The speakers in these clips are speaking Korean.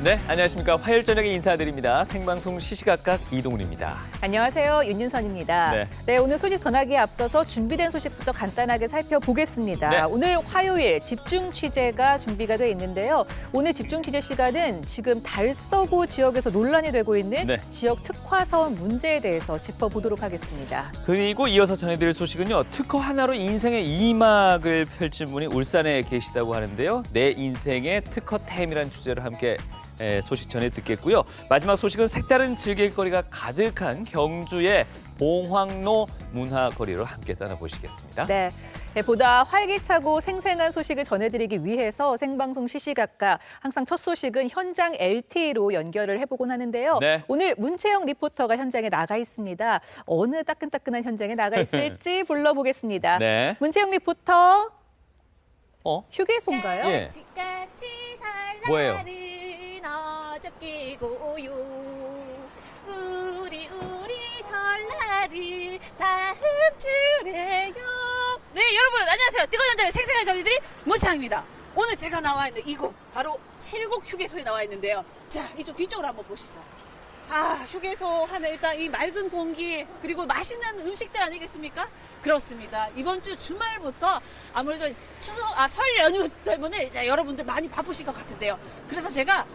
네, 안녕하십니까. 화요일 저녁에 인사드립니다. 생방송 시시각각 이동훈입니다. 안녕하세요. 윤윤선입니다. 네. 오늘 소식 전하기에 앞서서 준비된 소식부터 간단하게 살펴보겠습니다. 네. 오늘 화요일 집중 취재가 준비가 돼 있는데요. 오늘 집중 취재 시간은 지금 달서구 지역에서 논란이 되고 있는 네. 지역 특화 사업 문제에 대해서 짚어보도록 하겠습니다. 그리고 이어서 전해드릴 소식은요. 특허 하나로 인생의 2막을 펼친 분이 울산에 계시다고 하는데요. 내 인생의 특허템이라는 주제로 함께 소식 전해 듣겠고요. 마지막 소식은 색다른 즐길거리가 가득한 경주의 봉황로 문화거리로 함께 떠나보시겠습니다. 네, 보다 활기차고 생생한 소식을 전해드리기 위해서 생방송 시시각각 항상 첫 소식은 현장 LTE로 연결을 해보곤 하는데요. 네. 오늘 문채영 리포터가 현장에 나가 있습니다. 어느 따끈따끈한 현장에 나가 있을지 불러보겠습니다. 네. 문채영 리포터, 휴게소인가요? 예. 같이 살 뭐예요? 날은 어저께고요. 우리 설날을 다음 주래요. 네, 여러분 안녕하세요. 뜨거운 현장을 생생하게 전해드릴 문창입니다. 오늘 제가 나와 있는 이곳 바로 칠곡 휴게소에 나와 있는데요. 자, 이쪽 뒤쪽으로 한번 보시죠. 휴게소 하면 일단 이 맑은 공기 그리고 맛있는 음식들 아니겠습니까? 그렇습니다. 이번 주 주말부터 아무래도 설 연휴 때문에 이제 여러분들 많이 바쁘실 것 같은데요. 그래서 제가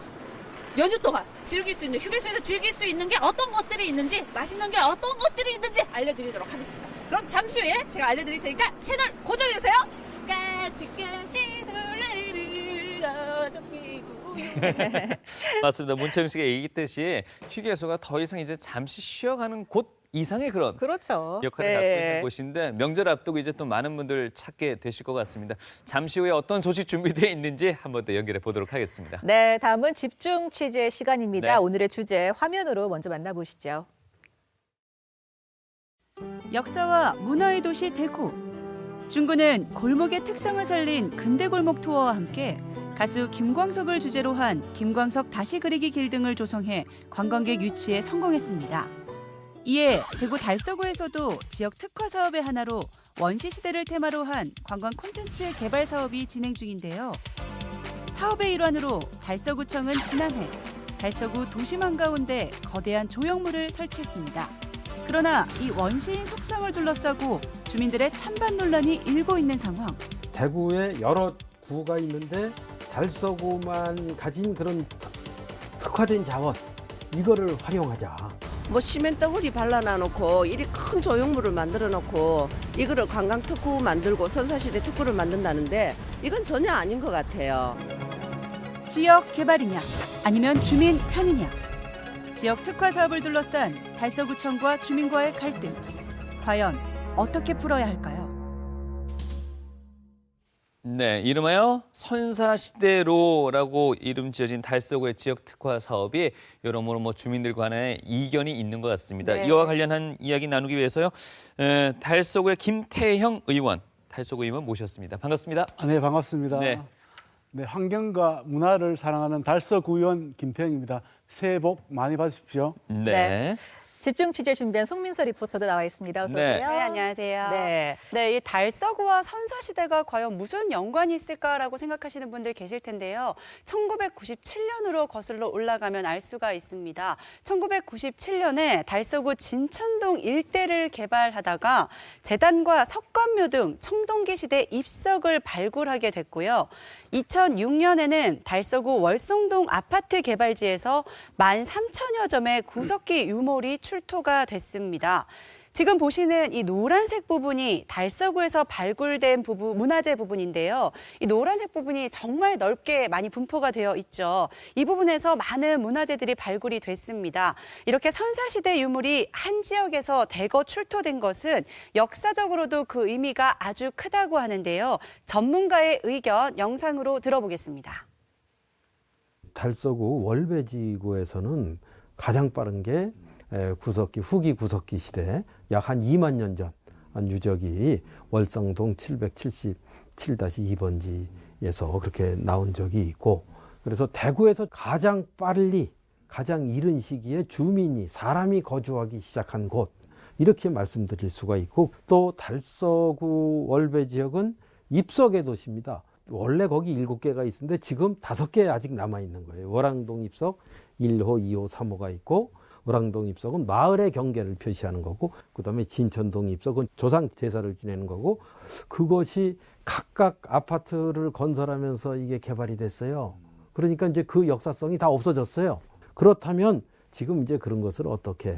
연휴 동안 즐길 수 있는 휴게소에서 즐길 수 있는 게 어떤 것들이 있는지 맛있는 게 어떤 것들이 있는지 알려드리도록 하겠습니다. 그럼 잠시 후에 제가 알려드릴 테니까 채널 고정해주세요. 까치 설날을 어저께고 맞습니다. 문채영 씨가 얘기했듯이 휴게소가 더 이상 이제 잠시 쉬어가는 곳 이상의 그런 그렇죠. 역할을 갖고 있는 곳인데 명절 앞두고 이제 또 많은 분들 찾게 되실 것 같습니다. 잠시 후에 어떤 소식 준비되어 있는지 한번 더 연결해 보도록 하겠습니다. 네, 다음은 집중 취재 시간입니다. 네. 오늘의 주제 화면으로 먼저 만나보시죠. 역사와 문화의 도시 대구. 중구는 골목의 특성을 살린 근대 골목 투어와 함께 가수 김광석을 주제로 한 김광석 다시 그리기 길 등을 조성해 관광객 유치에 성공했습니다. 이에 대구 달서구에서도 지역 특화 사업의 하나로 원시시대를 테마로 한 관광 콘텐츠 개발 사업이 진행 중인데요. 사업의 일환으로 달서구청은 지난해 달서구 도심 한가운데 거대한 조형물을 설치했습니다. 그러나 이 원시인 석상을 둘러싸고 주민들의 찬반 논란이 일고 있는 상황. 대구에 여러 구가 있는데 달서구만 가진 그런 특화된 자원 이거를 활용하자. 뭐 시멘트 허리 발라놔놓고 이리 큰 조형물을 만들어놓고 이거를 관광특구 만들고 선사시대 특구를 만든다는데 이건 전혀 아닌 것 같아요. 지역 개발이냐 아니면 주민 편이냐. 지역 특화 사업을 둘러싼 달서구청과 주민과의 갈등. 과연 어떻게 풀어야 할까요? 네, 이름하여 선사시대로라고 이름 지어진 달서구의 지역 특화 사업이 여러모로 주민들 간에 이견이 있는 것 같습니다. 네. 이와 관련한 이야기 나누기 위해서요. 달서구의 김태형 의원, 달서구 의원 모셨습니다. 반갑습니다. 네, 반갑습니다. 네. 네, 환경과 문화를 사랑하는 달서구의원 김태형입니다. 새해 복 많이 받으십시오. 네. 집중 취재 준비한 송민서 리포터도 나와 있습니다. 어서 네. 오세요. 네, 안녕하세요. 네. 이 달서구와 선사시대가 과연 무슨 연관이 있을까라고 생각하시는 분들 계실 텐데요. 1997년으로 거슬러 올라가면 알 수가 있습니다. 1997년에 달서구 진천동 일대를 개발하다가 재단과 석관묘 등 청동기 시대 입석을 발굴하게 됐고요. 2006년에는 달서구 월성동 아파트 개발지에서 13,000여 점의 구석기 유물이 출토가 됐습니다. 지금 보시는 이 노란색 부분이 달서구에서 발굴된 부분, 문화재 부분인데요. 이 노란색 부분이 정말 넓게 많이 분포가 되어 있죠. 이 부분에서 많은 문화재들이 발굴이 됐습니다. 이렇게 선사시대 유물이 한 지역에서 대거 출토된 것은 역사적으로도 그 의미가 아주 크다고 하는데요. 전문가의 의견 영상으로 들어보겠습니다. 달서구 월배지구에서는 가장 빠른 게 후기 구석기 시대 약 한 2만 년 전 유적이 월성동 777-2번지에서 그렇게 나온 적이 있고, 그래서 대구에서 가장 빨리 가장 이른 시기에 사람이 거주하기 시작한 곳, 이렇게 말씀드릴 수가 있고, 또 달서구 월배 지역은 입석의 도시입니다. 원래 거기 7개가 있었는데 지금 5개 아직 남아 있는 거예요. 월항동 입석 1호, 2호, 3호가 있고 월항동 입석은 마을의 경계를 표시하는 거고 그다음에 진천동 입석은 조상 제사를 지내는 거고 그것이 각각 아파트를 건설하면서 이게 개발이 됐어요. 그러니까 이제 그 역사성이 다 없어졌어요. 그렇다면 지금 이제 그런 것을 어떻게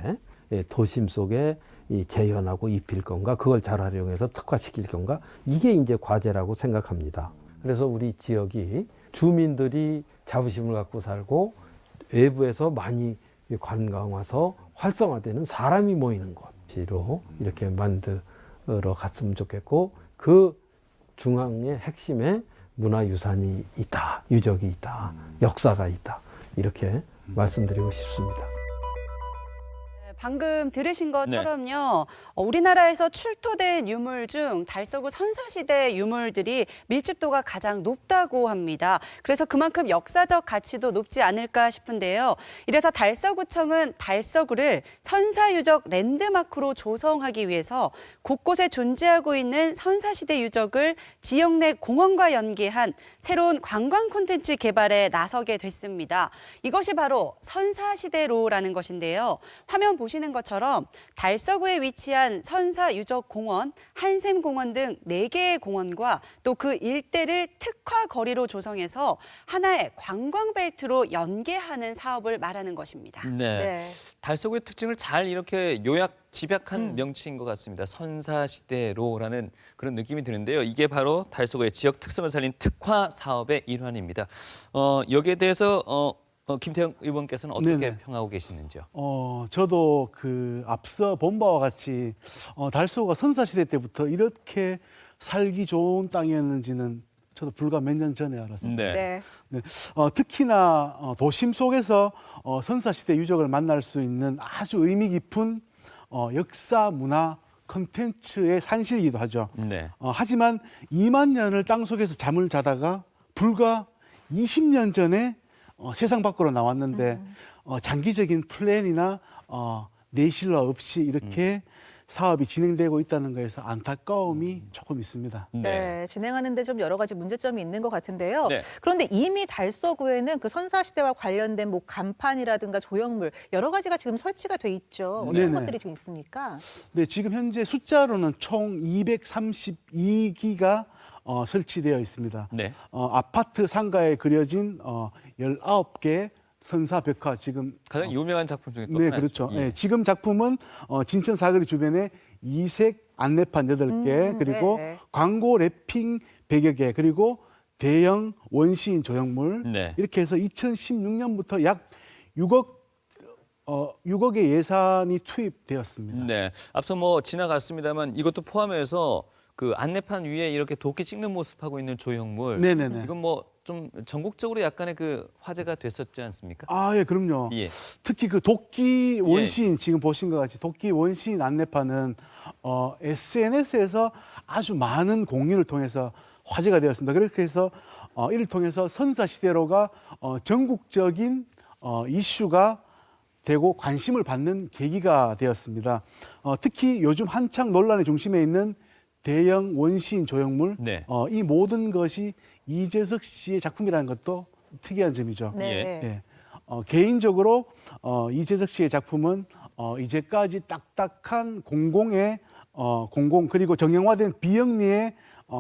도심 속에 재현하고 입힐 건가, 그걸 잘 활용해서 특화시킬 건가, 이게 이제 과제라고 생각합니다. 그래서 우리 지역이 주민들이 자부심을 갖고 살고 외부에서 많이 관광 와서 활성화되는 사람이 모이는 곳으로 이렇게 만들어 갔으면 좋겠고 그 중앙의 핵심에 문화유산이 있다, 유적이 있다, 역사가 있다 이렇게 말씀드리고 싶습니다. 방금 들으신 것처럼요. 우리나라에서 출토된 유물 중 달서구 선사시대 유물들이 밀집도가 가장 높다고 합니다. 그래서 그만큼 역사적 가치도 높지 않을까 싶은데요. 이래서 달서구청은 달서구를 선사유적 랜드마크로 조성하기 위해서 곳곳에 존재하고 있는 선사시대 유적을 지역 내 공원과 연계한 새로운 관광 콘텐츠 개발에 나서게 됐습니다. 이것이 바로 선사시대로라는 것인데요. 화면 보시는 것처럼 달서구에 위치한 선사유적공원, 한샘공원 등 4개의 공원과 또 그 일대를 특화 거리로 조성해서 하나의 관광벨트로 연계하는 사업을 말하는 것입니다. 네. 달서구의 특징을 잘 이렇게 집약한 명칭인 것 같습니다. 선사시대로라는 그런 느낌이 드는데요. 이게 바로 달서구의 지역 특성을 살린 특화 사업의 일환입니다. 여기에 대해서 김태형 의원께서는 어떻게 네네. 평하고 계시는지요? 저도 그 앞서 본 바와 같이 달서구가 선사시대 때부터 이렇게 살기 좋은 땅이었는지는 저도 불과 몇 년 전에 알았습니다. 네. 네. 특히나 도심 속에서 선사시대 유적을 만날 수 있는 아주 의미 깊은 역사 문화 콘텐츠의 산실이기도 하죠. 네. 하지만 2만 년을 땅속에서 잠을 자다가 불과 20년 전에 세상 밖으로 나왔는데 장기적인 플랜이나 내실화 없이 이렇게 사업이 진행되고 있다는 거에서 안타까움이 조금 있습니다. 네, 진행하는데 좀 여러 가지 문제점이 있는 것 같은데요. 네. 그런데 이미 달서구에는 그 선사시대와 관련된 뭐 간판이라든가 조형물 여러 가지가 지금 설치가 돼 있죠. 어떤 네네. 것들이 지금 있습니까? 네, 지금 현재 숫자로는 총 232기가 설치되어 있습니다. 네. 아파트 상가에 그려진 19개 선사벽화 지금 가장 유명한 작품 중에 또 네, 하나죠. 그렇죠. 예. 네, 지금 작품은 진천 사거리 주변에 이색 안내판 8개 그리고 네. 광고 랩핑 100여 개 그리고 대형 원시인 조형물 네. 이렇게 해서 2016년부터 약 6억의 예산이 투입되었습니다. 네. 앞서 뭐 지나갔습니다만 이것도 포함해서 그 안내판 위에 이렇게 도끼 찍는 모습하고 있는 조형물. 네네네. 이건 뭐 좀 전국적으로 약간의 그 화제가 됐었지 않습니까? 아, 예, 그럼요. 예. 특히 그 도끼 원시인 지금 보신 것 같이 도끼 원시인 안내판은 SNS에서 아주 많은 공유를 통해서 화제가 되었습니다. 그렇게 해서 이를 통해서 선사시대로가 전국적인 이슈가 되고 관심을 받는 계기가 되었습니다. 특히 요즘 한창 논란의 중심에 있는 대형 원시인 조형물, 네. 이 모든 것이 이재석 씨의 작품이라는 것도 특이한 점이죠. 네. 네. 개인적으로 이재석 씨의 작품은 이제까지 딱딱한 공공의 공공 그리고 정형화된 비영리의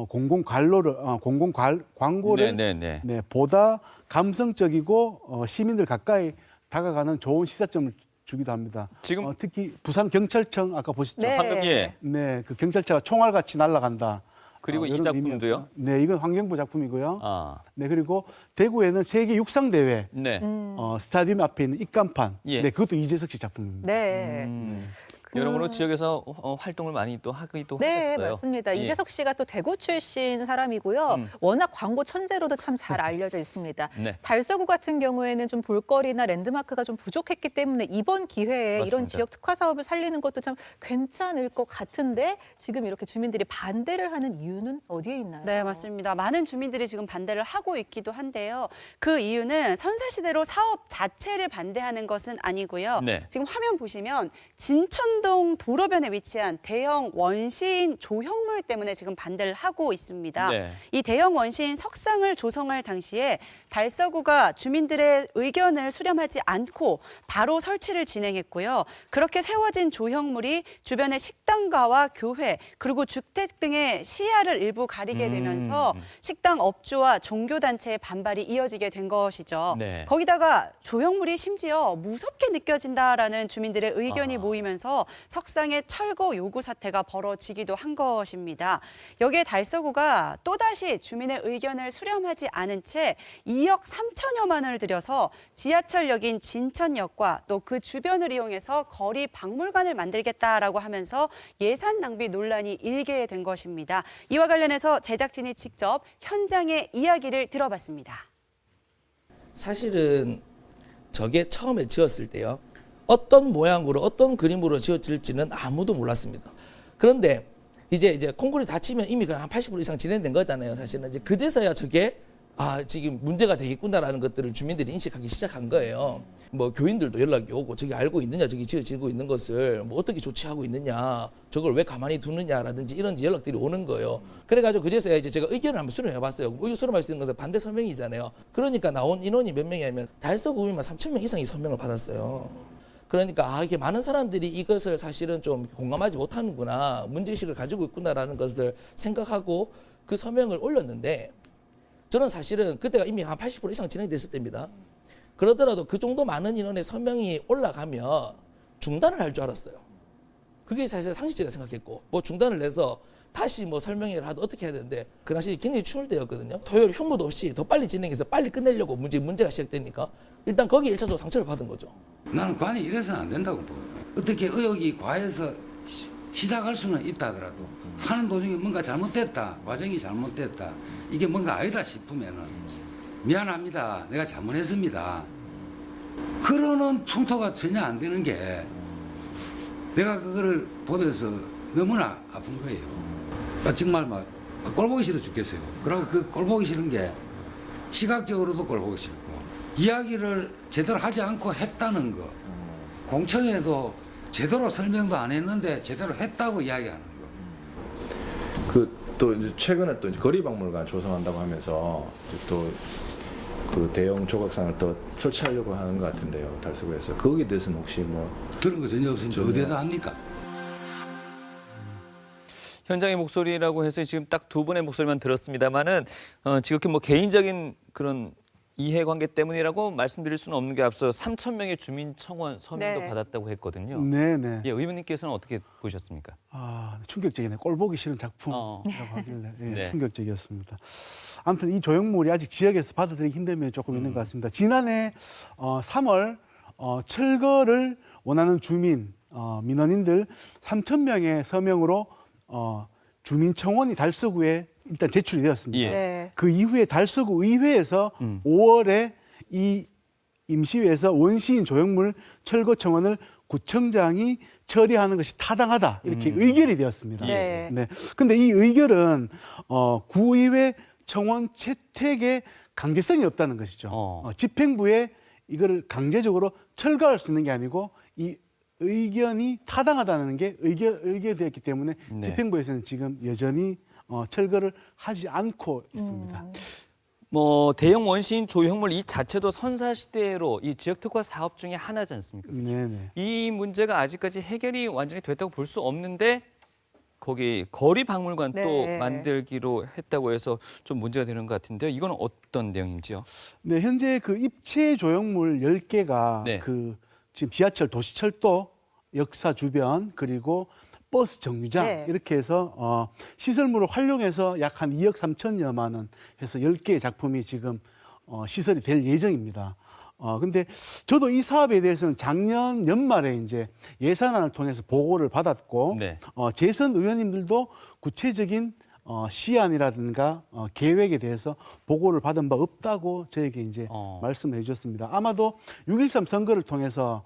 공공 광고를 네. 네, 보다 감성적이고 시민들 가까이 다가가는 좋은 시사점을 주기도 합니다. 지금 특히 부산 경찰청 아까 보셨죠? 네. 방금 예. 네, 그 경찰차가 총알같이 날아간다. 그리고 이 이런 작품도요? 의미였고요. 네, 이건 환경부 작품이고요. 아. 네, 그리고 대구에는 세계 육상 대회 네. 스타디움 앞에 있는 입간판. 예. 네, 그것도 이재석 씨 작품입니다. 네. 여러모로 지역에서 활동을 많이 또 하기도 네, 하셨어요. 맞습니다. 예. 이재석 씨가 또 대구 출신 사람이고요. 워낙 광고 천재로도 참 잘 알려져 있습니다. 네. 달서구 같은 경우에는 좀 볼거리나 랜드마크가 좀 부족했기 때문에 이번 기회에 맞습니다. 이런 지역 특화 사업을 살리는 것도 참 괜찮을 것 같은데 지금 이렇게 주민들이 반대를 하는 이유는 어디에 있나요? 네, 맞습니다. 많은 주민들이 지금 반대를 하고 있기도 한데요. 그 이유는 선사시대로 사업 자체를 반대하는 것은 아니고요. 네. 지금 화면 보시면 진천동 대림동 도로변에 위치한 대형 원시인 조형물 때문에 지금 반대를 하고 있습니다. 네. 이 대형 원시인 석상을 조성할 당시에 달서구가 주민들의 의견을 수렴하지 않고 바로 설치를 진행했고요. 그렇게 세워진 조형물이 주변의 식당가와 교회 그리고 주택 등의 시야를 일부 가리게 되면서 식당 업주와 종교단체의 반발이 이어지게 된 것이죠. 네. 거기다가 조형물이 심지어 무섭게 느껴진다라는 주민들의 의견이 모이면서 석상의 철거 요구 사태가 벌어지기도 한 것입니다. 여기에 달서구가 또다시 주민의 의견을 수렴하지 않은 채 2억 3천여만 원을 들여서 지하철역인 진천역과 또 그 주변을 이용해서 거리 박물관을 만들겠다라고 하면서 예산 낭비 논란이 일게 된 것입니다. 이와 관련해서 제작진이 직접 현장의 이야기를 들어봤습니다. 사실은 저게 처음에 지었을 때요. 어떤 모양으로 어떤 그림으로 지어질지는 아무도 몰랐습니다. 그런데 이제 콘크리트 다 치면 이미 한 80% 이상 진행된 거잖아요. 사실은 이제 그제서야 저게 지금 문제가 되겠구나라는 것들을 주민들이 인식하기 시작한 거예요. 뭐 교인들도 연락이 오고 저기 알고 있느냐, 저기 지어지고 있는 것을 뭐 어떻게 조치하고 있느냐, 저걸 왜 가만히 두느냐라든지 이런 연락들이 오는 거예요. 그래가지고 그제서야 이제 제가 의견을 한번 수렴해봤어요. 의견 수렴할 수 있는 것은 반대 서명이잖아요. 그러니까 나온 인원이 몇 명이냐면 달서구민만 3,000명 이상이 서명을 받았어요. 그러니까 이게 많은 사람들이 이것을 사실은 좀 공감하지 못하는구나, 문제의식을 가지고 있구나라는 것을 생각하고 그 서명을 올렸는데 저는 사실은 그때가 이미 한 80% 이상 진행됐을 때입니다. 그러더라도 그 정도 많은 인원의 서명이 올라가면 중단을 할 줄 알았어요. 그게 사실 상식적이라 생각했고 뭐 중단을 해서 다시 뭐 설명회를 하든 어떻게 해야 되는데 그 당시 굉장히 추울 때였거든요. 토요일 휴무도 없이 더 빨리 진행해서 빨리 끝내려고 문제가 시작되니까 일단 거기 1차적으로 상처를 받은 거죠. 나는 관이 이래서는 안 된다고 봐요. 어떻게 의혹이 과해서 시작할 수는 있다 하더라도 하는 도중에 뭔가 잘못됐다, 과정이 잘못됐다, 이게 뭔가 아니다 싶으면은 미안합니다, 내가 잘못했습니다, 그러는 풍토가 전혀 안 되는 게 내가 그거를 보면서 너무나 아픈 거예요. 정말 막 꼴보기 싫어 죽겠어요. 그리고 그 꼴보기 싫은 게 시각적으로도 꼴보기 싫고 이야기를 제대로 하지 않고 했다는 거, 공청회도 제대로 설명도 안 했는데 제대로 했다고 이야기하는 거. 또 최근에 또 거리박물관 조성한다고 하면서 또 그 대형 조각상을 또 설치하려고 하는 것 같은데요, 달서구에서. 거기에 대해서는 혹시 뭐 들은 거 전혀 없으니까 어디에다 합니까? 현장의 목소리라고 해서 지금 딱 두 분의 목소리만 들었습니다만은 지극히 뭐 개인적인 그런 이해관계 때문이라고 말씀드릴 수는 없는 게 앞서 3,000명의 주민청원 서명도 네. 받았다고 했거든요. 네네. 예, 의원님께서는 어떻게 보셨습니까? 충격적이네. 꼴 보기 싫은 작품이라고 하길래 네. 충격적이었습니다. 아무튼 이 조형물이 아직 지역에서 받아들이기 힘든 면이 조금 있는 것 같습니다. 지난해 3월 철거를 원하는 주민, 민원인들 3,000명의 서명으로 주민청원이 달서구에 일단 제출이 되었습니다. 예. 네. 그 이후에 달서구 의회에서 5월에 이 임시회에서 원시인 조형물 철거 청원을 구청장이 처리하는 것이 타당하다 이렇게 의결이 되었습니다. 네. 네. 근데 이 의결은 구의회 청원 채택에 강제성이 없다는 것이죠. 집행부에 이거를 강제적으로 철거할 수 있는 게 아니고 이 의견이 타당하다는 게 의결되었기 때문에 네. 집행부에서는 지금 여전히 철거를 하지 않고 있습니다. 뭐 대형 원시인 조형물 이 자체도 선사시대로 이 지역 특화 사업 중에 하나지 않습니까? 네네. 이 문제가 아직까지 해결이 완전히 됐다고 볼 수 없는데 거기 거리 박물관 또 네. 만들기로 했다고 해서 좀 문제가 되는 것 같은데요. 이건 어떤 내용인지요? 네, 현재 그 입체 조형물 10개가 네. 그 지금 지하철 도시철도 역사 주변 그리고 버스 정류장 네. 이렇게 해서 시설물을 활용해서 약 한 2억 3천여만 원 해서 10개의 작품이 지금 시설이 될 예정입니다. 근데 저도 이 사업에 대해서는 작년 연말에 이제 예산안을 통해서 보고를 받았고 네. 재선 의원님들도 구체적인 시안이라든가 계획에 대해서 보고를 받은 바 없다고 저에게 이제 말씀을 해주셨습니다. 아마도 6.13 선거를 통해서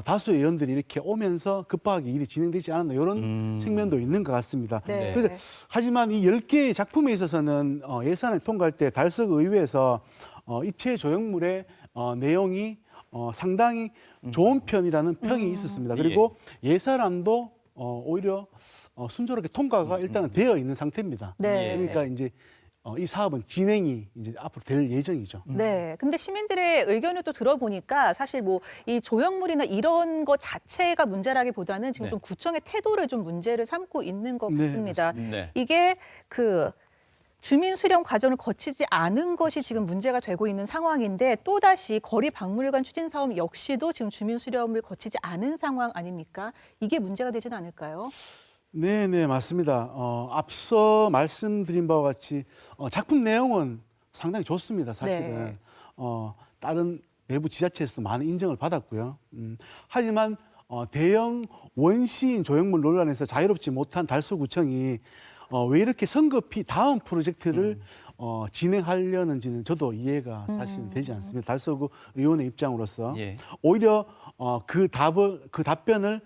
다수 의원들이 이렇게 오면서 급하게 일이 진행되지 않았나 이런 측면도 있는 것 같습니다. 네. 그래서 하지만 이 10개의 작품에 있어서는 예산을 통과할 때 달서구 의회에서 입체 조형물의 내용이 상당히 좋은 편이라는 평이 있었습니다. 그리고 예사람도 오히려 순조롭게 통과가 일단은 되어 있는 상태입니다. 네. 그러니까 이제 이 사업은 진행이 이제 앞으로 될 예정이죠. 네. 근데 시민들의 의견을 또 들어보니까 사실 뭐 이 조형물이나 이런 것 자체가 문제라기보다는 지금 네. 좀 구청의 태도를 좀 문제를 삼고 있는 것 네, 같습니다. 네. 이게 그 주민 수렴 과정을 거치지 않은 것이 지금 문제가 되고 있는 상황인데 또다시 거리 박물관 추진 사업 역시도 지금 주민 수렴을 거치지 않은 상황 아닙니까? 이게 문제가 되지는 않을까요? 네, 네, 맞습니다. 앞서 말씀드린 바와 같이 작품 내용은 상당히 좋습니다. 사실은 네. 다른 외부 지자체에서도 많은 인정을 받았고요. 하지만 대형 원시인 조형물 논란에서 자유롭지 못한 달서구청이 왜 이렇게 성급히 다음 프로젝트를 진행하려는지는 저도 이해가 사실 되지 않습니다. 달서구 의원의 입장으로서 예. 오히려 그 답변을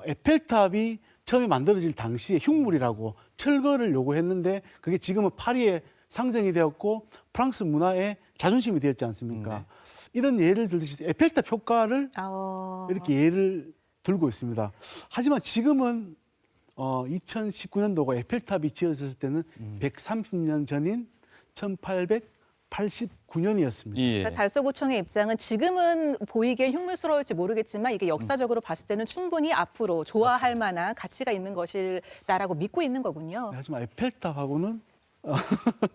에펠탑이 처음에 만들어질 당시에 흉물이라고 철거를 요구했는데 그게 지금은 파리에 상정이 되었고 프랑스 문화의 자존심이 되었지 않습니까? 이런 예를 들듯이 에펠탑 효과를 이렇게 예를 들고 있습니다. 하지만 지금은 2019년도가 에펠탑이 지어졌을 때는 130년 전인 1889년이었습니다. 예. 그러니까 달서구청의 입장은 지금은 보이기엔 흉물스러울지 모르겠지만 이게 역사적으로 봤을 때는 충분히 앞으로 좋아할 만한 가치가 있는 것이다라고 믿고 있는 거군요. 하지만 에펠탑하고는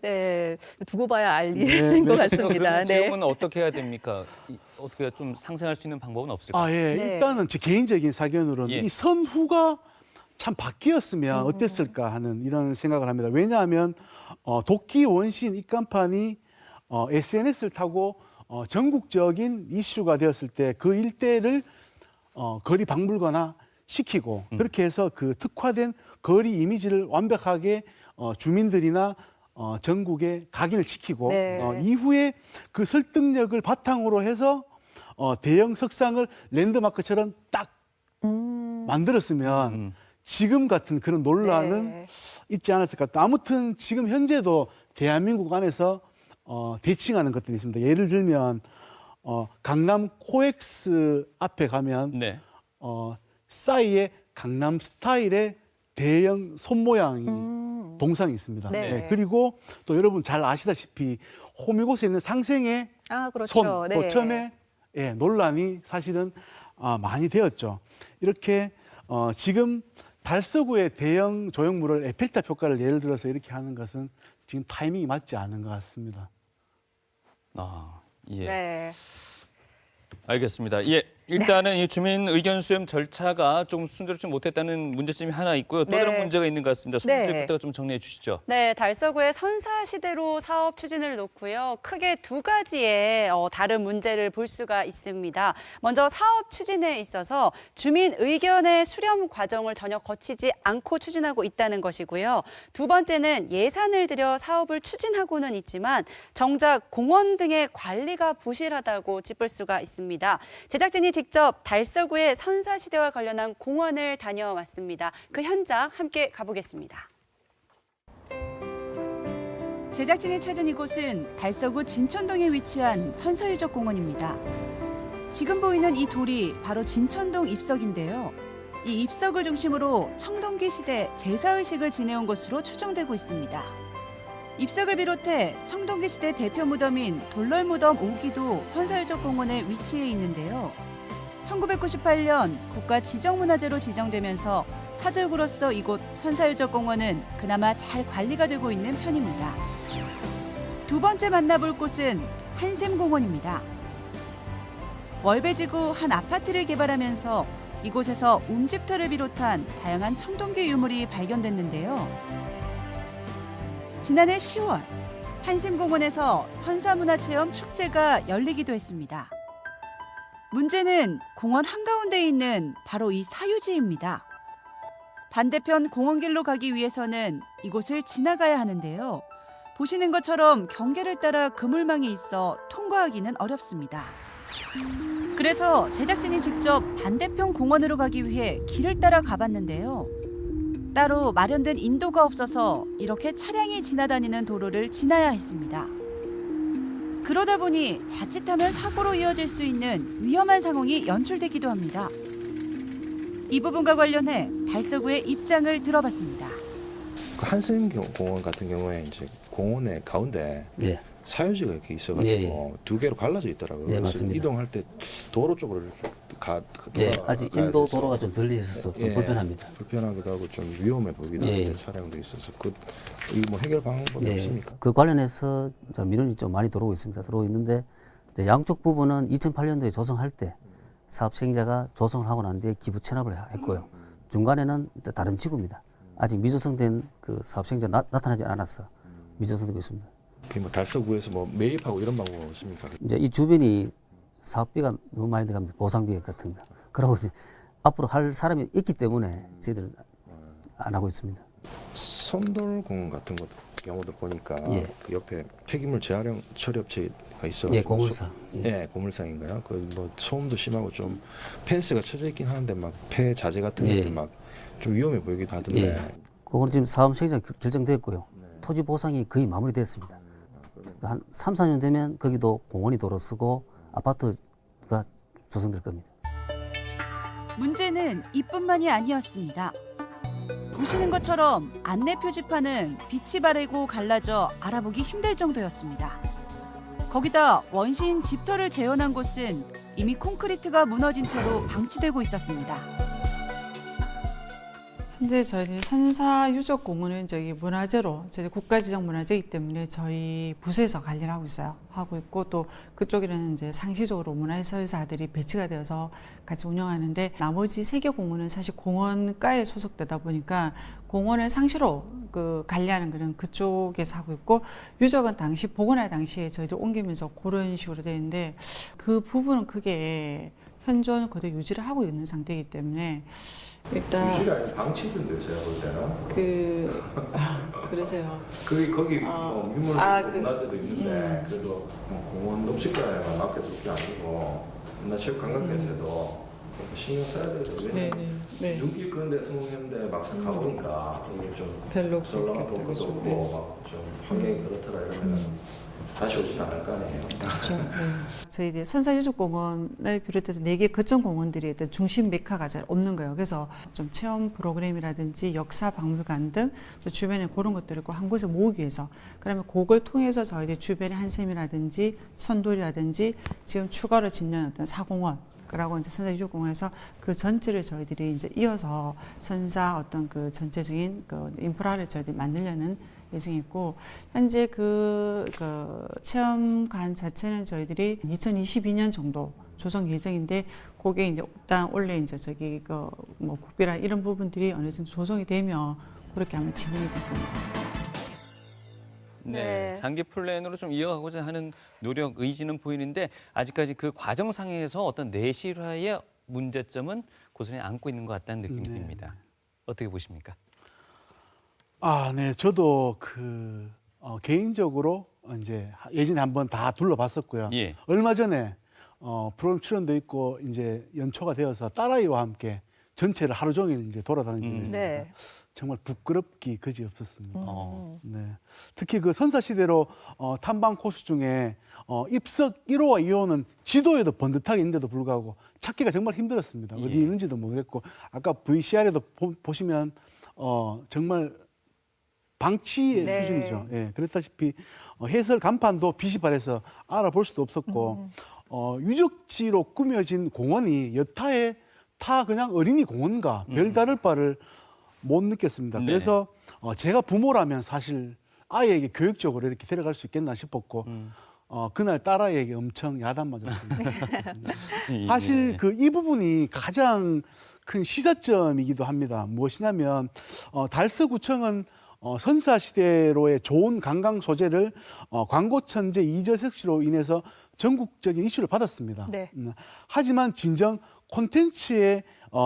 네, 두고 봐야 알 네, 일인 것 네. 같습니다. 그러면 네. 지금은 어떻게 해야 됩니까? 어떻게 좀 상생할 수 있는 방법은 없을까요? 예. 네. 일단은 제 개인적인 사견으로는 예. 이 선후가 참 바뀌었으면 어땠을까 하는 이런 생각을 합니다. 왜냐하면 도끼 원시인 입간판이 SNS를 타고 전국적인 이슈가 되었을 때 그 일대를 거리 박물관화 시키고 그렇게 해서 그 특화된 거리 이미지를 완벽하게 주민들이나 전국에 각인을 시키고 네. 이후에 그 설득력을 바탕으로 해서 대형 석상을 랜드마크처럼 딱 만들었으면 지금 같은 그런 논란은 네. 있지 않았을 것 같아요. 아무튼 지금 현재도 대한민국 안에서 대칭하는 것들이 있습니다. 예를 들면 강남 코엑스 앞에 가면 네. 싸이의 강남 스타일의 대형 손 모양이 동상이 있습니다. 네. 네, 그리고 또 여러분 잘 아시다시피 호미곶에 있는 상생의 그렇죠. 손, 또 네. 처음에 논란이 사실은 많이 되었죠. 이렇게 지금 달서구의 대형 조형물을 에펠탑 효과를 예를 들어서 이렇게 하는 것은 지금 타이밍이 맞지 않은 것 같습니다. 예. 네. 알겠습니다. 예. 일단은 이 주민 의견 수렴 절차가 좀 순조롭지 못했다는 문제점이 하나 있고요. 또 네. 다른 문제가 있는 것 같습니다. 네. 송수리부터 좀 정리해 주시죠. 네, 달서구의 선사시대로 사업 추진을 놓고요. 크게 두 가지의 다른 문제를 볼 수가 있습니다. 먼저 사업 추진에 있어서 주민 의견의 수렴 과정을 전혀 거치지 않고 추진하고 있다는 것이고요. 두 번째는 예산을 들여 사업을 추진하고는 있지만 정작 공원 등의 관리가 부실하다고 짚을 수가 있습니다. 제작진이 직접 달서구의 선사시대와 관련한 공원을 다녀왔습니다. 그 현장 함께 가보겠습니다. 제작진이 찾은 이곳은 달서구 진천동에 위치한 선사유적공원입니다. 지금 보이는 이 돌이 바로 진천동 입석인데요. 이 입석을 중심으로 청동기 시대 제사의식을 지내온 것으로 추정되고 있습니다. 입석을 비롯해 청동기 시대 대표 무덤인 돌널무덤 5기도 선사유적공원에 위치해 있는데요. 1998년 국가 지정문화재로 지정되면서 사절구로서 이곳 선사유적공원은 그나마 잘 관리가 되고 있는 편입니다. 두 번째 만나볼 곳은 한샘공원입니다. 월배지구 한 아파트를 개발하면서 이곳에서 움집터를 비롯한 다양한 청동기 유물이 발견됐는데요. 지난해 10월 한샘공원에서 선사문화체험 축제가 열리기도 했습니다. 문제는 공원 한가운데에 있는 바로 이 사유지입니다. 반대편 공원길로 가기 위해서는 이곳을 지나가야 하는데요. 보시는 것처럼 경계를 따라 그물망이 있어 통과하기는 어렵습니다. 그래서 제작진이 직접 반대편 공원으로 가기 위해 길을 따라 가봤는데요. 따로 마련된 인도가 없어서 이렇게 차량이 지나다니는 도로를 지나야 했습니다. 그러다 보니 자칫하면 사고로 이어질 수 있는 위험한 상황이 연출되기도 합니다. 이 부분과 관련해 달서구의 입장을 들어봤습니다. 그 한샘 공원 같은 경우에 이제 공원의 가운데 네. 사유지가 이렇게 있어가지고 두 개로 갈라져 있더라고요. 네, 그래서 맞습니다. 이동할 때 도로 쪽으로 이렇게 네, 돌아가야 아직 인도 돼서 도로가 좀 덜 있어서 좀 예, 불편합니다. 불편하기도 하고 좀 위험해 보이기도 예. 하는데 차량도 있어서 이거 뭐 해결 방법이 없습니까? 그 관련해서 민원이 좀 많이 들어오고 있습니다. 들어오고 있는데 이제 양쪽 부분은 2008년도에 조성할 때 사업 책임자가 조성을 하고 난 뒤에 기부 체납을 했고요. 중간에는 다른 지구입니다. 아직 미조성된 그 사업 책임자 나타나지 않았어. 미조성되고 있습니다. 뭐 달서구에서 뭐 매입하고 이런 방법 없습니까? 이제 이 주변이 사업비가 너무 많이 들어갑니다. 보상비 같은 거. 그러고 이제 앞으로 할 사람이 있기 때문에 저희들은 안 하고 있습니다. 선돌공원 같은 경우도 보니까 예. 그 옆에 폐기물 재활용 처리업체가 있어가지고 예, 고물상. 예, 고물상인가요? 그 뭐 소음도 심하고 좀 펜스가 쳐져 있긴 하는데 막 폐 자재 같은 예. 것들 막 좀 위험해 보이기도 하던데. 예. 그거는 지금 사업 책임자 결정됐고요. 토지 보상이 거의 마무리됐습니다. 한 3, 4년 되면 거기도 공원이 도로 쓰고 아파트가 조성될 겁니다. 문제는 이뿐만이 아니었습니다. 보시는 것처럼 안내 표지판은 빛이 바래고 갈라져 알아보기 힘들 정도였습니다. 거기다 원시인 집터를 재현한 곳은 이미 콘크리트가 무너진 채로 방치되고 있었습니다. 현재 저희 선사유적공원은 저희 문화재로 저희 국가지정 문화재이기 때문에 저희 부서에서 관리를 하고 있고 또 그쪽에는 이제 상시적으로 문화예술사들이 배치가 되어서 같이 운영하는데 나머지 3개 공원은 사실 공원가에 소속되다 보니까 공원을 상시로 관리하는 그런 그쪽에서 하고 있고 유적은 당시 복원할 당시에 저희들 옮기면서 그런 식으로 되어 있는데 그 부분은 크게 현존 그대로 유지를 하고 있는 상태이기 때문에 일단 유실이 아니라 방치던데요, 제가 볼 때는. 그러세요. 거기 뭐 유물 그 문화재도 있는데 그래도 뭐 공원 읍식가에만 맡겨둘 게 아니고 문화체육관광객에도 신경 써야 되죠. 왜냐면 눈길 그런 데 성공했는데 막상 가보니까 이게 좀 별로 썰렁한 볼 것도 없고 막 좀 환경이 그렇더라 이러면은 다시 오지는 않을 거 아니에요. 그렇죠. 저희 이제 선사유적공원을 비롯해서 4개 거점 공원들이 어떤 중심 메카가 잘 없는 거예요. 그래서 좀 체험 프로그램이라든지 역사 박물관 등 주변에 그런 것들을 있고 한 곳에 모으기 위해서 그러면 그걸 통해서 저희들 주변에 한샘이라든지 선돌이라든지 지금 추가로 짓는 어떤 사공원 그러고 이제 선사유적공원에서 그 전체를 저희들이 이제 이어서 선사 어떤 그 전체적인 그 인프라를 저희들이 만들려는 예정이 있고 현재 그 체험관 자체는 저희들이 2022년 정도 조성 예정인데 그게 이제 일단 원래 이제 저기 뭐 국비라 이런 부분들이 어느 정도 조성이 되면 그렇게 하면 진행이 될 겁니다. 네, 장기 플랜으로 좀 이어가고자 하는 노력, 의지는 보이는데 아직까지 그 과정상에서 어떤 내실화의 문제점은 고스란히 안고 있는 것 같다는 느낌이 듭니다. 어떻게 보십니까? 네, 저도 개인적으로 이제 예전에 한번 다 둘러봤었고요. 예. 얼마 전에 프로그램 출연도 있고 이제 연초가 되어서 딸아이와 함께 전체를 하루 종일 이제 돌아다니면서 네. 정말 부끄럽기 그지 없었습니다. 어. 네. 특히 그 선사시대로 탐방 코스 중에 입석 1호와 2호는 지도에도 번듯하게 있는데도 불구하고 찾기가 정말 힘들었습니다. 어디 있는지도 모르겠고 아까 VCR에도 보시면 정말 방치의 네. 수준이죠. 예, 그랬다시피 해설 간판도 빛이 발해서 알아볼 수도 없었고 유적지로 꾸며진 공원이 여타의 그냥 어린이 공원과 별다를 바를 못 느꼈습니다. 네. 그래서 제가 부모라면 사실 아이에게 교육적으로 이렇게 데려갈 수 있겠나 싶었고 그날 딸아이에게 엄청 야단 맞았습니다. 사실 이 부분이 가장 큰 시사점이기도 합니다. 무엇이냐면 달서구청은 선사시대로의 좋은 관광 소재를 광고천재 이저색시로 인해서 전국적인 이슈를 받았습니다. 네. 하지만 진정 콘텐츠의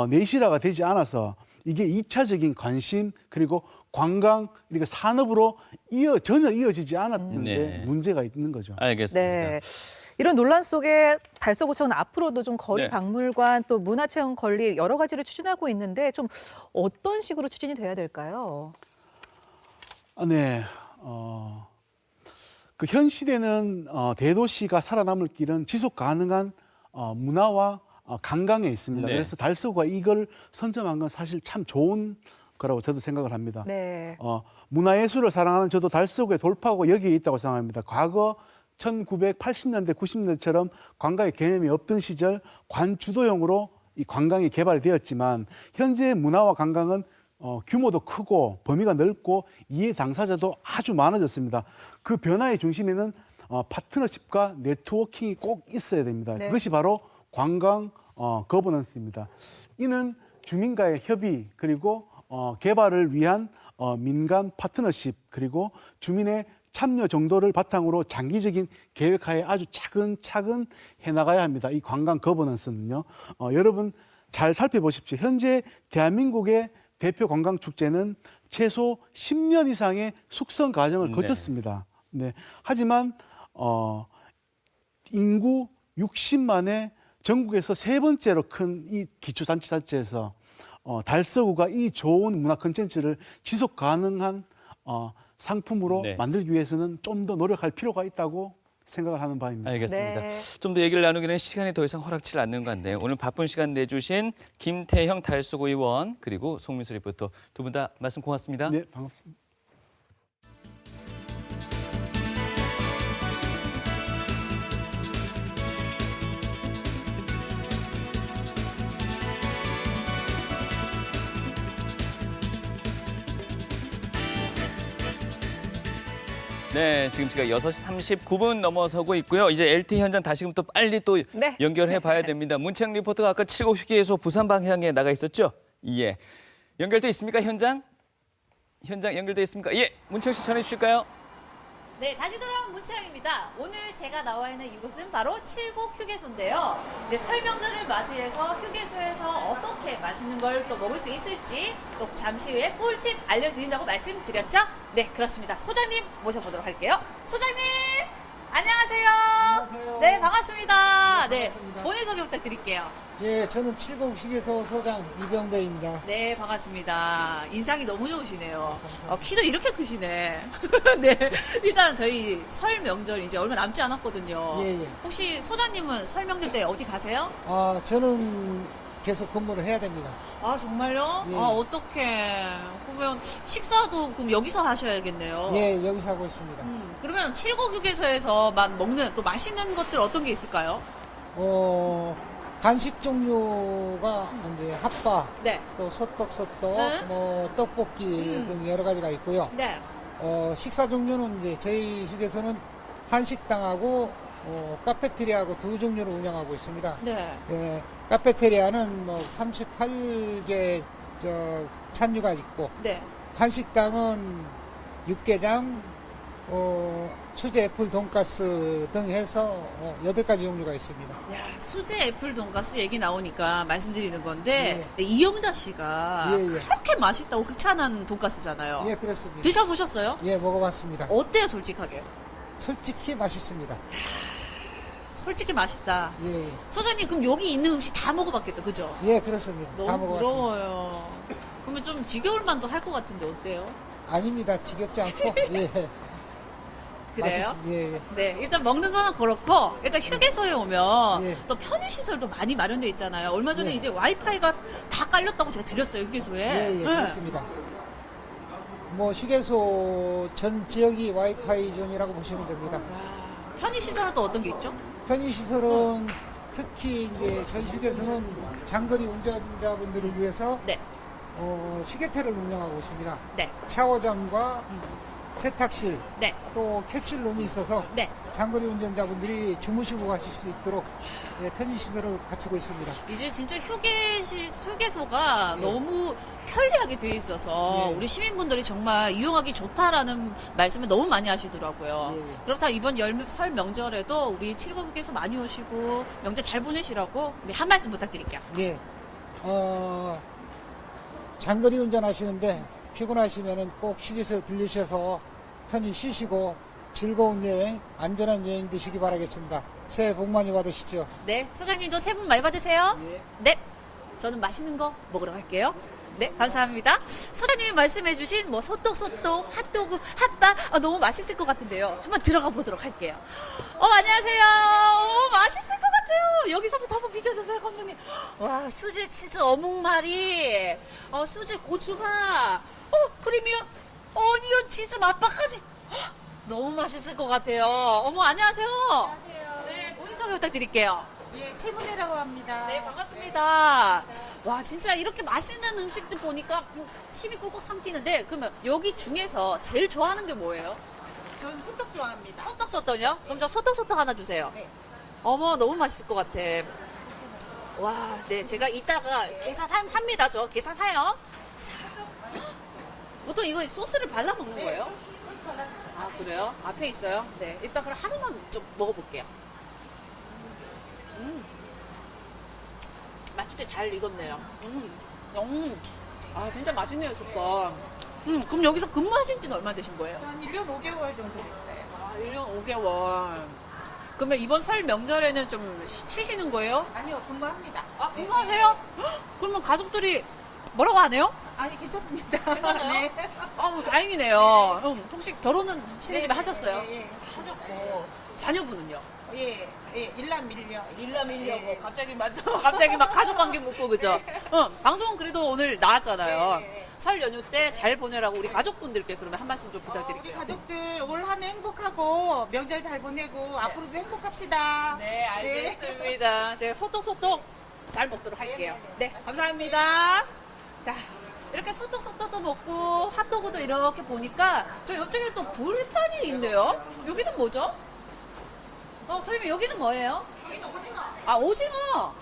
내실화가 되지 않아서 이게 2차적인 관심 그리고 관광 그리고 산업으로 전혀 이어지지 않았던 게 문제가 있는 거죠. 알겠습니다. 네. 이런 논란 속에 달서구청은 앞으로도 좀 거리 박물관 또 문화체험 관리 여러 가지를 추진하고 있는데 좀 어떤 식으로 추진이 돼야 될까요? 네. 그 현 시대는 대도시가 살아남을 길은 지속 가능한 문화와 관광에 있습니다. 네. 그래서 달서구가 이걸 선점한 건 사실 참 좋은 거라고 저도 생각을 합니다. 네. 문화예술을 사랑하는 저도 달서구의 돌파구가 여기에 있다고 생각합니다. 과거 1980년대, 90년대처럼 관광의 개념이 없던 시절 관주도형으로 이 관광이 개발이 되었지만 현재 문화와 관광은 규모도 크고 범위가 넓고 이해 당사자도 아주 많아졌습니다. 그 변화의 중심에는 파트너십과 네트워킹이 꼭 있어야 됩니다. 네. 그것이 바로 관광 거버넌스입니다. 이는 주민과의 협의 그리고 개발을 위한 민간 파트너십 그리고 주민의 참여 정도를 바탕으로 장기적인 계획하에 아주 차근차근 해나가야 합니다. 이 관광 거버넌스는요. 여러분 잘 살펴보십시오. 현재 대한민국의 대표 관광축제는 최소 10년 이상의 숙성 과정을 거쳤습니다. 네. 하지만 인구 60만의 전국에서 세 번째로 큰 이 기초자치단체에서 달서구가 이 좋은 문화 콘텐츠를 지속 가능한 상품으로 만들기 위해서는 좀 더 노력할 필요가 있다고 생각을 하는 바입니다. 알겠습니다. 좀 더 얘기를 나누기는 시간이 더 이상 허락치 않는 것 같네요. 오늘 바쁜 시간 내주신 김태형 달서구 의원 그리고 송민수 리포터 두 분 다 말씀 고맙습니다. 네, 반갑습니다. 네, 지금 시각 6시 39분 넘어서고 있고요. 이제 LTE 현장 다시금 또 빨리 또 연결해 봐야 됩니다. 문채영 리포터가 아까 7고 휴게소 부산 방향에 나가 있었죠? 예. 연결돼 있습니까, 현장? 현장 연결돼 있습니까? 예, 문채영 씨 전해 주실까요? 네, 다시 돌아온 문채영입니다. 오늘 제가 나와 있는 이곳은 바로 7곡 휴게소인데요. 이제 설 명절을 맞이해서 휴게소에서 어떻게 맛있는 걸 또 먹을 수 있을지 또 잠시 후에 꿀팁 알려드린다고 말씀드렸죠? 네, 그렇습니다. 소장님 모셔보도록 할게요. 소장님! 안녕하세요. 안녕하세요. 네, 반갑습니다. 반갑습니다. 네, 본인 소개 부탁드릴게요. 예, 저는 7곡 휴게소 소장 이병배입니다. 네, 반갑습니다. 인상이 너무 좋으시네요. 키도 이렇게 크시네. 네, 일단 저희 설 명절 이제 얼마 남지 않았거든요. 예, 예. 혹시 소장님은 설 명절 때 어디 가세요? 저는 계속 근무를 해야 됩니다. 아, 정말요? 예. 아, 어떡해. 그러면 식사도 그럼 여기서 하셔야겠네요. 예, 여기서 하고 있습니다. 그러면 7곡 휴게소에서만 먹는 또 맛있는 것들 어떤 게 있을까요? 간식 종류가 이제 핫바, 네. 또 소떡, 네. 뭐 떡볶이 등 여러 가지가 있고요. 네. 식사 종류는 이제 저희 휴게소는 한식당하고 카페테리아하고 두 종류를 운영하고 있습니다. 네. 예, 카페테리아는 뭐 38개 찬류가 있고, 네. 한식당은 육개장, 수제 애플 돈가스 등 해서 8가지 종류가 있습니다. 야, 수제 애플 돈가스 얘기 나오니까 말씀드리는 건데 네, 이영자 씨가 그렇게 맛있다고 극찬한 돈가스잖아요. 예, 그렇습니다. 드셔보셨어요? 예, 먹어봤습니다. 어때요, 솔직하게? 솔직히 맛있습니다. 솔직히 맛있다. 예, 예. 소장님, 그럼 여기 있는 음식 다 먹어봤겠다, 그죠? 예, 그렇습니다. 다 너무 먹어봤습니다. 부러워요. 그러면 좀 지겨울 만도 할 것 같은데 어때요? 아닙니다. 지겹지 않고. 예. 그래요? 맛있습니다. 예, 예. 네, 일단 먹는 거는 그렇고 일단 휴게소에 오면 예. 또 편의시설도 많이 마련돼 있잖아요. 얼마 전에 예. 이제 와이파이가 다 깔렸다고 제가 드렸어요, 휴게소에. 예, 예, 네. 그렇습니다. 뭐 휴게소 전 지역이 와이파이 존이라고 보시면 됩니다. 편의시설은 또 어떤 게 있죠? 편의시설은 특히 이제 저희 휴게소는 장거리 운전자분들을 위해서 휴게태를 운영하고 있습니다. 네. 샤워장과 세탁실, 네. 또 캡슐룸이 있어서 장거리 운전자분들이 주무시고 가실 수 있도록 편의시설을 갖추고 있습니다. 이제 진짜 휴게소가 너무 편리하게 돼 있어서 우리 시민분들이 정말 이용하기 좋다라는 말씀을 너무 많이 하시더라고요. 그렇다면 이번 설 명절에도 우리 7곡 휴게소 많이 오시고 명절 잘 보내시라고 우리 한 말씀 부탁드릴게요. 예. 장거리 운전하시는데 피곤하시면은 꼭 휴게소에 들르셔서 편히 쉬시고 즐거운 여행, 안전한 여행 되시기 바라겠습니다. 새해 복 많이 받으십시오. 네, 소장님도 새해 복 많이 받으세요. 네, 저는 맛있는 거 먹으러 갈게요. 네, 감사합니다. 소장님이 말씀해주신 뭐 소떡소떡, 핫도그, 핫바 너무 맛있을 것 같은데요. 한번 들어가 보도록 할게요. 안녕하세요. 맛있을 것 같아요. 여기서부터 한번 비춰주세요, 감독님. 와, 수제 치즈 어묵말이, 수제 고추밥, 프리미엄 어니언 치즈 맛밥까지. 너무 맛있을 것 같아요. 어머, 안녕하세요. 안녕하세요. 네, 본인 소개 부탁드릴게요. 예, 최문혜라고 합니다. 네, 반갑습니다. 와, 진짜 이렇게 맛있는 음식들 보니까 침이 꿀꺽 삼키는데, 그러면 여기 중에서 제일 좋아하는 게 뭐예요? 저는 소떡 좋아합니다. 소떡소떡요? 그럼 저 소떡소떡 하나 주세요. 네. 어머, 너무 맛있을 것 같아. 와, 네, 제가 이따가 계산합니다. 저 계산해요. 자, 보통 이거 소스를 발라 먹는 거예요? 소스 발라주세요. 아, 그래요? 앞에 있어요? 네, 일단 그럼 하나만 좀 먹어볼게요. 맛있게 잘 익었네요. 아, 진짜 맛있네요, 족발. 그럼 여기서 근무하신 지는 얼마 되신 거예요? 한 1년 5개월 정도 됐어요. 아, 1년 5개월. 그러면 이번 설 명절에는 좀 쉬시는 거예요? 아니요, 근무합니다. 아, 근무하세요? 그러면 가족들이 뭐라고 안 해요? 아니, 괜찮습니다. 괜찮아요? 네. 아, 다행이네요. 혹시 결혼은 신의 집에 네, 하셨어요? 예, 예. 하셨고. 자녀분은요? 예, 일남 밀려. 일남일녀고 갑자기 맞죠? 갑자기 막 가족 관계 묻고 그죠? 방송 그래도 오늘 나왔잖아요. 네. 설 연휴 때 잘 보내라고 우리 가족분들께 그러면 한 말씀 좀 우리 부탁드릴게요. 가족들 올 한 해 행복하고 명절 잘 보내고 앞으로도 행복합시다. 네, 알겠습니다. 제가 소떡소떡 잘 먹도록 할게요. 네, 감사합니다. 자, 이렇게 소떡소떡도 먹고 핫도그도 이렇게 보니까 저 옆쪽에 또 불판이 있네요. 여기는 뭐죠? 선생님 여기는 뭐예요? 여기는 오징어. 아, 오징어.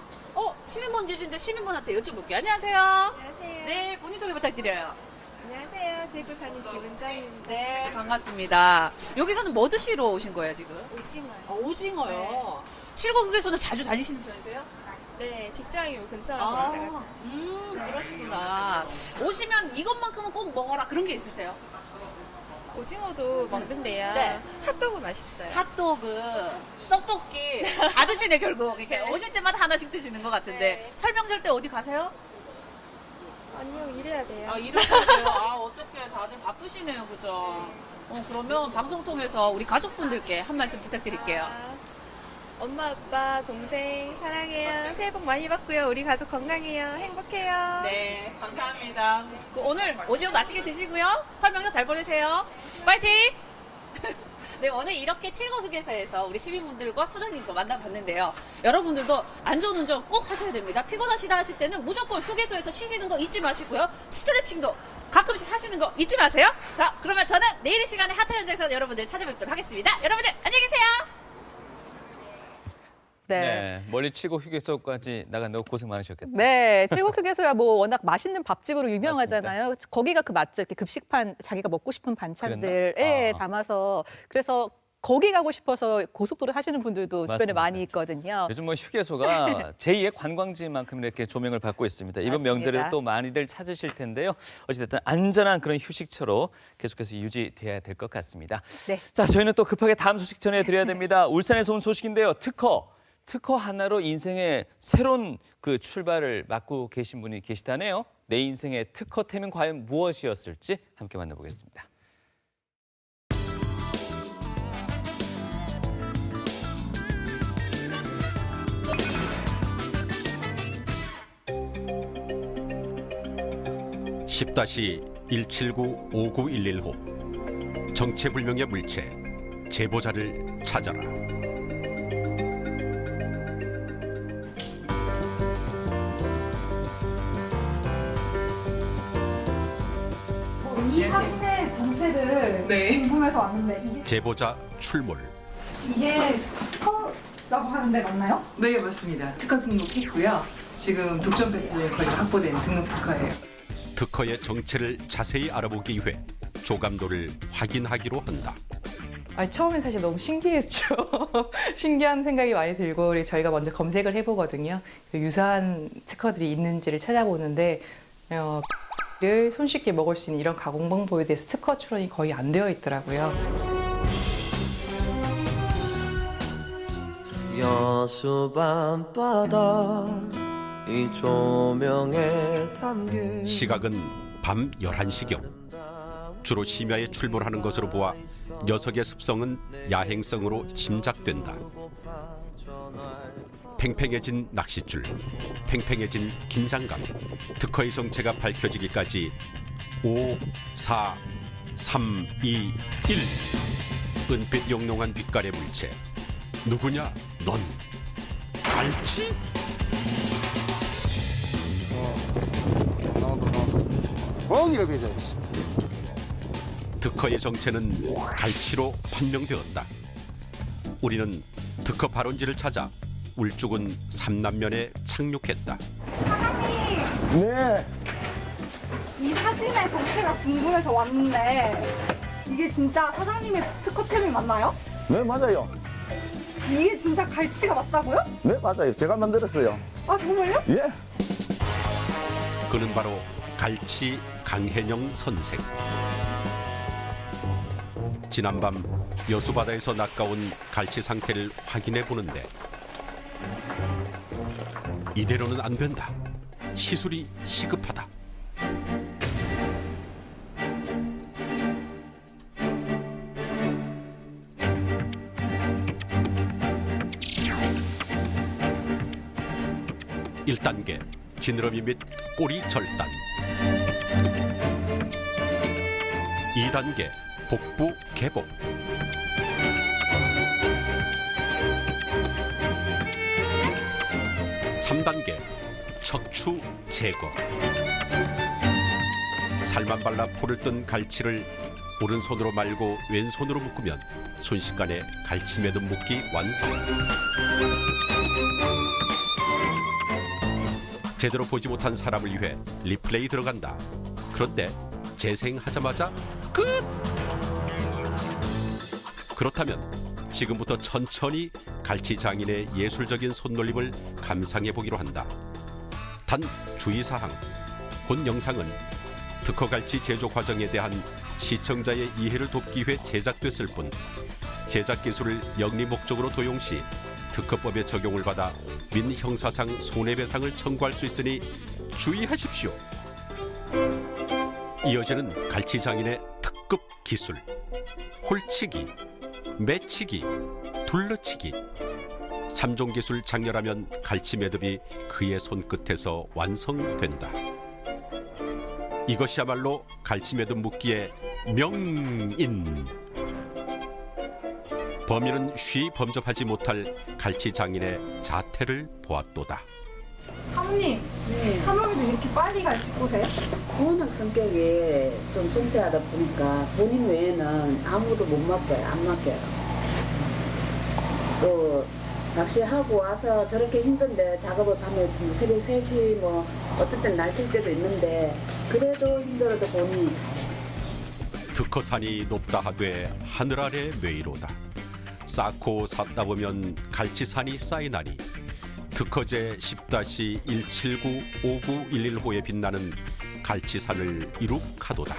시민분 계신데 시민분한테 여쭤볼게요. 안녕하세요. 안녕하세요. 네, 본인 소개 부탁드려요. 안녕하세요. 대구 사는 김은정입니다. 네, 반갑습니다. 여기서는 뭐 드시러 오신 거예요, 지금? 오징어요. 오징어요. 실거국에서는 자주 다니시는 편이세요? 네, 직장이 요 근처라서 왔다 갔다. 그러시구나. 오시면 이것만큼은 꼭 먹어라 그런 게 있으세요? 오징어도 먹는데요. 네. 핫도그 맛있어요. 핫도그, 떡볶이 다 드시네 결국. 이렇게 오실 때마다 하나씩 드시는 것 같은데. 네. 설 명절 때 어디 가세요? 아니요, 일해야 돼요. 아, 이러세요. 아, 어떡해. 다들 바쁘시네요. 그죠? 그러면 방송 통해서 우리 가족분들께 한 말씀 부탁드릴게요. 엄마, 아빠, 동생 사랑해요. 새해 복 많이 받고요. 우리 가족 건강해요. 행복해요. 네, 감사합니다. 오늘 오징어 맛있게 드시고요. 설 명절 잘 보내세요. 파이팅! 네, 오늘 이렇게 칠거휴게소에서 우리 시민분들과 소장님도 만나봤는데요. 여러분들도 안전운전 꼭 하셔야 됩니다. 피곤하시다 하실 때는 무조건 휴게소에서 쉬시는 거 잊지 마시고요. 스트레칭도 가끔씩 하시는 거 잊지 마세요. 자, 그러면 저는 내일 이 시간에 핫한 현장에서 여러분들 찾아뵙도록 하겠습니다. 여러분들 안녕히 계세요. 네, 멀리 칠곡 휴게소까지 나간다고 고생 많으셨겠다. 네, 칠곡휴게소야 뭐 워낙 맛있는 밥집으로 유명하잖아요. 거기가 그 맞죠? 이렇게 급식판 자기가 먹고 싶은 반찬들 담아서 그래서 거기 가고 싶어서 고속도로 하시는 분들도 주변에 맞습니다. 많이 있거든요. 요즘 뭐 휴게소가 제2의 관광지만큼 이렇게 조명을 받고 있습니다. 이번 맞습니다. 명절에 또 많이들 찾으실 텐데요. 어찌됐든 안전한 그런 휴식처로 계속해서 유지돼야 될 것 같습니다. 네. 자, 저희는 또 급하게 다음 소식 전해드려야 됩니다. 울산에서 온 소식인데요. 특허 하나로 인생의 새로운 그 출발을 맡고 계신 분이 계시다네요. 내 인생의 특허템은 과연 무엇이었을지 함께 만나보겠습니다. (10-179-5911호) 정체불명의 물체 제보자를 찾아라. 이 사진의 정체를 궁금해서 왔는데 제보자 출몰. 이게 특허라고 하는데 맞나요? 네, 맞습니다. 특허 등록했고요. 지금 독점 배터리 거의 확보된 등록 특허예요. 특허의 정체를 자세히 알아보기 위해 조감도를 확인하기로 한다. 처음엔 사실 너무 신기했죠. 신기한 생각이 많이 들고 저희가 먼저 검색을 해보거든요. 유사한 특허들이 있는지를 찾아보는데 를 손쉽게 먹을 수 있는 이런 가공 방법에 대해서 특허 출원이 거의 안 되어 있더라고요. 여수 밤바다 이 조명에 담긴 시각은 밤 11시경. 주로 심야에 출몰하는 것으로 보아 녀석의 습성은 야행성으로 짐작된다. 팽팽해진 낚싯줄, 팽팽해진 긴장감, 특허의 정체가 밝혀지기까지 5, 4, 3, 2, 1. 은빛 영롱한 빛깔의 물체. 누구냐? 넌 갈치? 거기를 배져. 특허의 정체는 갈치로 판명되었다. 우리는 특허 발원지를 찾아 울주군 삼남면에 착륙했다. 네. 이 사진의 정체가 궁금해서 왔는데 이게 진짜 사장님의 특허템이 맞나요? 네, 맞아요. 이게 진짜 갈치가 맞다고요? 네, 맞아요. 제가 만들었어요. 아 정말요? 예. 그는 바로 갈치 강혜영 선생. 지난밤 여수바다에서 낚아온 갈치 상태를 확인해 보는데 이대로는 안 된다. 시술이 시급하다. 일 단계 지느러미 및 꼬리 절단. 2단계 복부 개복. 3단계 척추 제거. 살만 발라 포를 뜬 갈치를 오른손으로 말고 왼손으로 묶으면 순식간에 갈치 매듭 묶기 완성. 제대로 보지 못한 사람을 위해 리플레이 들어간다. 그런데 재생하자마자 끝! 그렇다면 지금부터 천천히 갈치 장인의 예술적인 손놀림을 감상해 보기로 한다. 단 주의사항. 본 영상은 특허 갈치 제조 과정에 대한 시청자의 이해를 돕기 위해 제작됐을 뿐 제작 기술을 영리 목적으로 도용 시 특허법의 적용을 받아 민형사상 손해배상을 청구할 수 있으니 주의하십시오. 이어지는 갈치 장인의 특급 기술. 홀치기, 매치기, 둘러치기. 3종 기술 장렬하면 갈치 매듭이 그의 손끝에서 완성된다. 이것이야말로 갈치 매듭 묶기의 명인. 범인은 쉬 범접하지 못할 갈치 장인의 자태를 보았도다. 사모님, 사모님도 이렇게 빨리 갈치 꼬세요? 워낙 성격이 좀 섬세하다 보니까 본인 외에는 아무도 못 맡겨요. 안 맡겨요. 또 낚시하고 와서 저렇게 힘든데 작업을 밤에 새벽 3시 뭐 어떨 땐 날 쓸 때도 있는데 그래도 힘들어도 본인이 특허산이 높다 하되 하늘 아래 뇌이로다. 쌓고 샀다 보면 갈치산이 쌓이나니 특허제 10-1795911호에 빛나는 갈치산을 이룩하도다.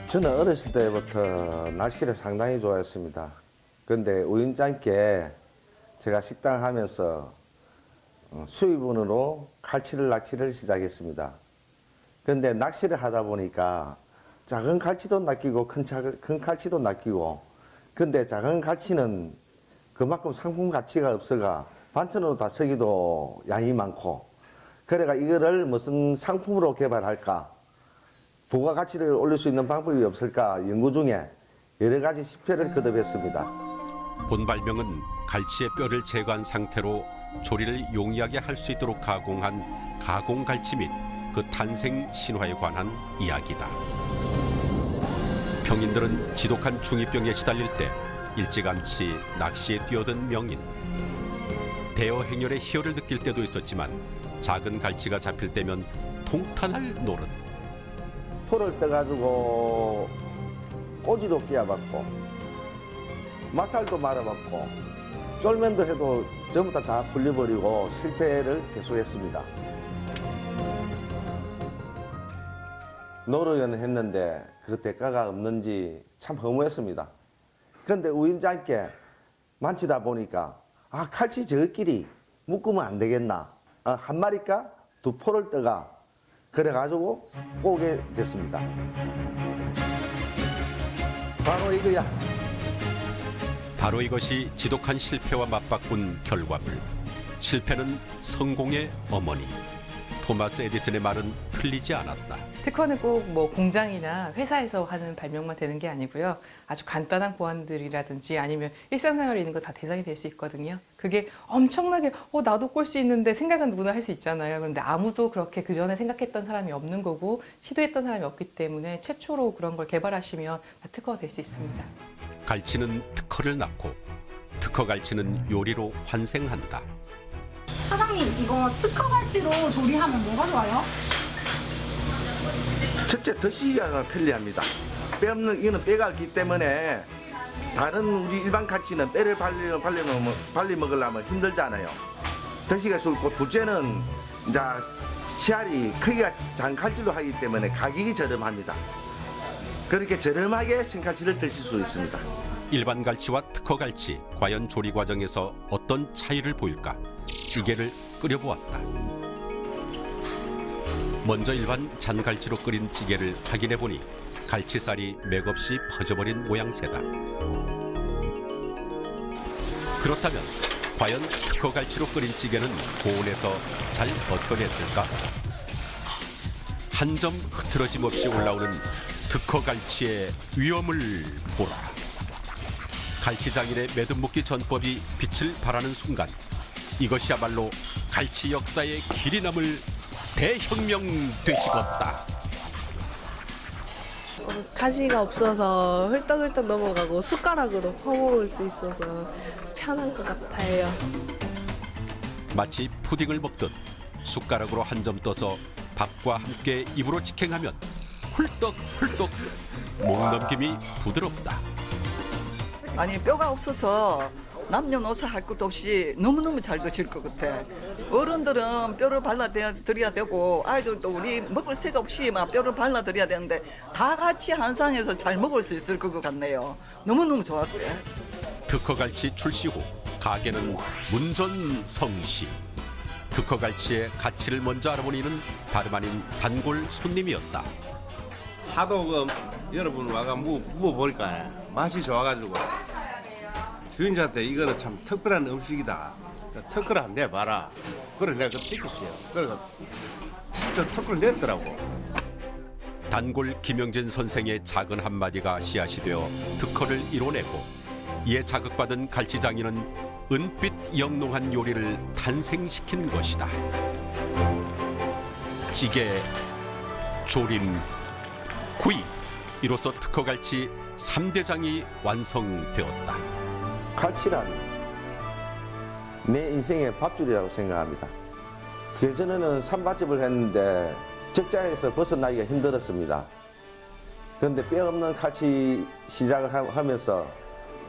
저는 어렸을 때부터 낚시를 상당히 좋아했습니다. 그런데 우연찮게 제가 식당 하면서 수입원으로 낚시를 시작했습니다. 그런데 낚시를 하다 보니까 작은 갈치도 낚이고 큰 갈치도 낚이고, 근데 작은 갈치는 그만큼 상품 가치가 없어가 반찬으로 다 쓰기도 양이 많고, 그래가 이거를 무슨 상품으로 개발할까, 부가가치를 올릴 수 있는 방법이 없을까 연구 중에 여러 가지 실패를 거듭했습니다. 본 발명은 갈치의 뼈를 제거한 상태로 조리를 용이하게 할 수 있도록 가공한 가공갈치 및 그 탄생 신화에 관한 이야기다. 평인들은 지독한 중이병에 시달릴 때 일찌감치 낚시에 뛰어든 명인. 대어 행렬의 희열을 느낄 때도 있었지만 작은 갈치가 잡힐 때면 통탄할 노릇. 포를 떠가지고 꼬지도 끼워봤고 맛살도 말아봤고 쫄면도 해도 전부 다 불려버리고 실패를 계속했습니다. 노력은 했는데 그 대가가 없는지 참 허무했습니다. 그런데 우연찮게 만지다 보니까 아, 칼치 저끼리 묶으면 안 되겠나? 한 마리가 두 포를 떠가. 그래가지고 오게 됐습니다. 바로 이거야. 바로 이것이 지독한 실패와 맞바꾼 결과물. 실패는 성공의 어머니. 토마스 에디슨의 말은 틀리지 않았다. 특허는 꼭 뭐 공장이나 회사에서 하는 발명만 되는 게 아니고요. 아주 간단한 보안들이라든지 아니면 일상생활에 있는 거 다 대상이 될 수 있거든요. 그게 엄청나게 나도 꼴 수 있는데 생각은 누구나 할 수 있잖아요. 그런데 아무도 그렇게 그전에 생각했던 사람이 없는 거고 시도했던 사람이 없기 때문에 최초로 그런 걸 개발하시면 다 특허가 될 수 있습니다. 갈치는 특허를 낳고 특허 갈치는 요리로 환생한다. 사장님, 이거 특허 갈치로 조리하면 뭐가 좋아요? 첫째, 드시기가 편리합니다. 뼈 없는 이거는 뼈가 없기 때문에 다른 우리 일반 갈치는 뼈를 발리 먹으려면 힘들잖아요. 드시기가 좋고, 둘째는 이제 씨알이 크기가 작은 갈치로 하기 때문에 가격이 저렴합니다. 그렇게 저렴하게 생갈치를 드실 수 있습니다. 일반 갈치와 특허 갈치, 과연 조리 과정에서 어떤 차이를 보일까? 찌개를 끓여보았다. 먼저 일반 잔갈치로 끓인 찌개를 확인해보니 갈치살이 맥없이 퍼져버린 모양새다. 그렇다면 과연 특허 갈치로 끓인 찌개는 고온에서 잘 버텨냈을까? 한 점 흐트러짐 없이 올라오는 특허 갈치의 위험을 보라. 갈치 장인의 매듭 묶기 전법이 빛을 발하는 순간, 이것이야말로 갈치 역사의 길이 남을 대혁명 되시겠다. 가시가 없어서 헐떡헐떡 넘어가고 숟가락으로 퍼먹을 수 있어서 편한 것 같아요. 마치 푸딩을 먹듯 숟가락으로 한 점 떠서 밥과 함께 입으로 직행하면 훌떡훌떡 목 넘김이 부드럽다. 아니, 뼈가 없어서 남녀노소 할 것도 없이 너무너무 잘 드실 것 같아. 어른들은 뼈를 발라드려야 되고 아이들도 우리 먹을 새가 없이 막 뼈를 발라드려야 되는데 다 같이 한 상에서 잘 먹을 수 있을 것 같네요. 너무너무 좋았어요. 특허갈치 출시 후 가게는 문전성시. 특허갈치의 가치를 먼저 알아본 이는 다름 아닌 단골 손님이었다. 하도 여러분 와가 먹어보니까 맛이 좋아가지고 주인한테 이거는 참 특별한 음식이다. 특허를 한번 내봐라. 그래 내가 찍혔어요. 그래서 진짜 특허를 냈더라고. 단골 김영진 선생의 작은 한마디가 씨앗이 되어 특허를 이뤄내고 이에 자극받은 갈치장인은 은빛 영롱한 요리를 탄생시킨 것이다. 찌개, 조림, 구이. 이로써 특허갈치 3대장이 완성되었다. 갈치란 내 인생의 밥줄이라고 생각합니다. 예전에는 산밭집을 했는데 적자에서 벗어나기가 힘들었습니다. 그런데 뼈 없는 갈치 시작을 하면서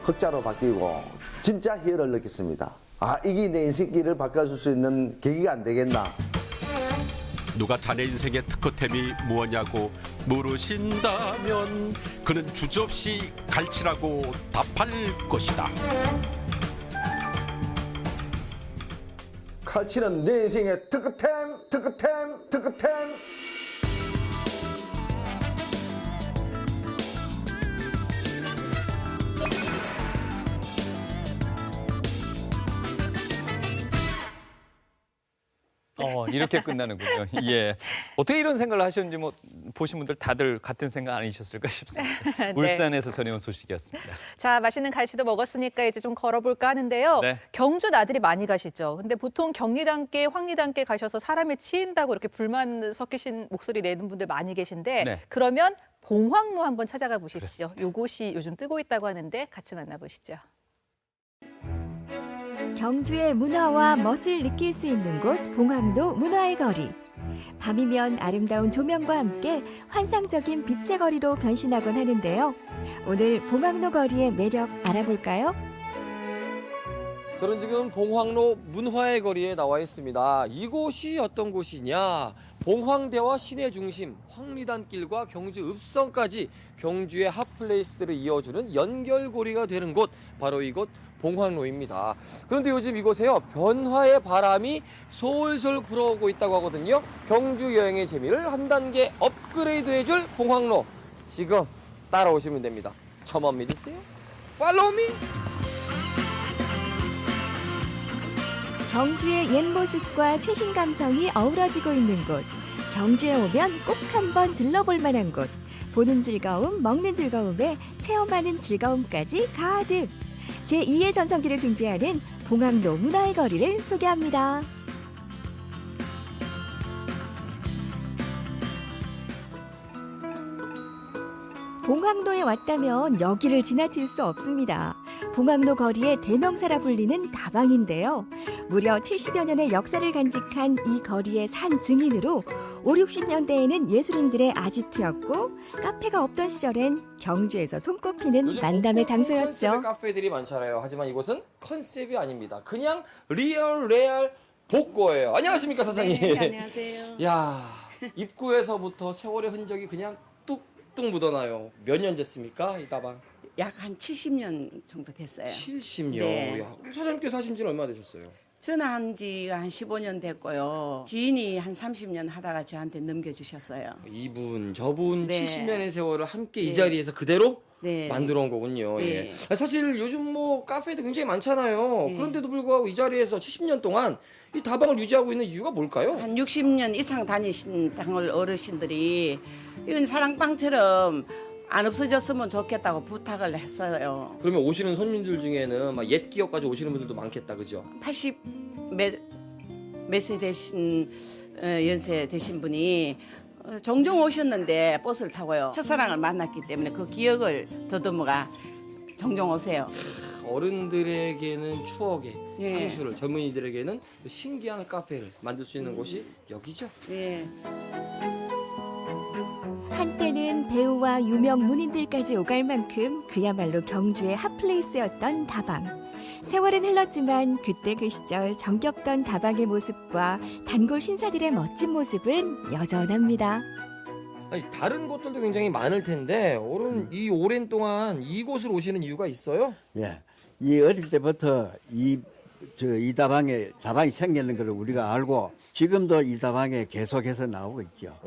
흑자로 바뀌고 진짜 희열을 느꼈습니다. 아, 이게 내 인생길을 바꿔줄 수 있는 계기가 안 되겠나. 누가 자네 인생의 특허템이 무엇냐고 물으신다면 그는 주저없이 갈치라고 답할 것이다. 갈치는 내 인생의 특허템. 이렇게 끝나는군요. 예. 어떻게 이런 생각을 하셨는지 보신 분들 다들 같은 생각 아니셨을까 싶습니다. 네. 울산에서 전해온 소식이었습니다. 자, 맛있는 갈치도 먹었으니까 이제 좀 걸어볼까 하는데요. 네. 경주 나들이 많이 가시죠. 근데 보통 경리단께, 황리단께 가셔서 사람이 치인다고 이렇게 불만 섞이신 목소리 내는 분들 많이 계신데 네. 그러면 봉황로 한번 찾아가 보시죠. 요것이 요즘 뜨고 있다고 하는데 같이 만나보시죠. 경주의 문화와 멋을 느낄 수 있는 곳 봉황로 문화의 거리. 밤이면 아름다운 조명과 함께 환상적인 빛의 거리로 변신하곤 하는데요. 오늘 봉황로 거리의 매력 알아볼까요? 저는 지금 봉황로 문화의 거리에 나와 있습니다. 이곳이 어떤 곳이냐? 봉황대와 시내 중심, 황리단길과 경주 읍성까지 경주의 핫플레이스들을 이어주는 연결고리가 되는 곳, 바로 이곳 봉황로입니다. 그런데 요즘 이곳에요, 변화의 바람이 솔솔 불어오고 있다고 하거든요. 경주 여행의 재미를 한 단계 업그레이드 해줄 봉황로. 지금 따라오시면 됩니다. 저만 믿으세요? 팔로우 미! 경주의 옛 모습과 최신 감성이 어우러지고 있는 곳. 경주에 오면 꼭 한번 들러볼 만한 곳. 보는 즐거움, 먹는 즐거움에 체험하는 즐거움까지 가득. 제2의 전성기를 준비하는 봉황로 문화의 거리를 소개합니다. 봉황로에 왔다면 여기를 지나칠 수 없습니다. 봉황로 거리의 대명사라 불리는 다방인데요. 무려 70여 년의 역사를 간직한 이 거리의 산 증인으로 5, 60년대에는 예술인들의 아지트였고 카페가 없던 시절엔 경주에서 손꼽히는 만남의 장소였죠. 컨셉의 카페들이 많잖아요. 하지만 이곳은 컨셉이 아닙니다. 그냥 리얼 복고예요. 안녕하십니까, 사장님? 네, 안녕하세요. 야, 입구에서부터 세월의 흔적이 그냥 뚝뚝 묻어나요. 몇 년 됐습니까, 이 다방? 약 한 70년 정도 됐어요. 70년. 네. 야, 사장님께서 하신 지는 얼마나 되셨어요? 저는 한 지가 한 15년 됐고요. 지인이 한 30년 하다가 저한테 넘겨주셨어요. 이분, 저분 네. 70년의 세월을 함께 네. 이 자리에서 그대로 네. 만들어 온 거군요. 네. 예. 사실 요즘 뭐 카페도 굉장히 많잖아요. 네. 그런데도 불구하고 이 자리에서 70년 동안 이 다방을 유지하고 있는 이유가 뭘까요? 한 60년 이상 다니신 당을 어르신들이 이건 사랑방처럼 안 없어졌으면 좋겠다고 부탁을 했어요. 그러면 오시는 손님들 중에는 막 옛 기억까지 오시는 분들도 많겠다, 그죠? 80 몇 세 되신 연세 되신 분이 종종 오셨는데 버스를 타고요. 첫사랑을 만났기 때문에 그 기억을 더듬어가 종종 오세요. 어른들에게는 추억의 예. 향수를, 젊은이들에게는 신기한 카페를 만들 수 있는 곳이 여기죠. 네. 한때는 배우와 유명 문인들까지 오갈 만큼 그야말로 경주의 핫플레이스였던 다방. 세월은 흘렀지만 그때 그 시절 정겹던 다방의 모습과 단골 신사들의 멋진 모습은 여전합니다. 아니, 다른 곳들도 굉장히 많을 텐데 이 오랜 동안 이곳을 오시는 이유가 있어요? 예, 이 어릴 때부터 이 다방이 생기는 걸 우리가 알고 지금도 이 다방에 계속해서 나오고 있죠.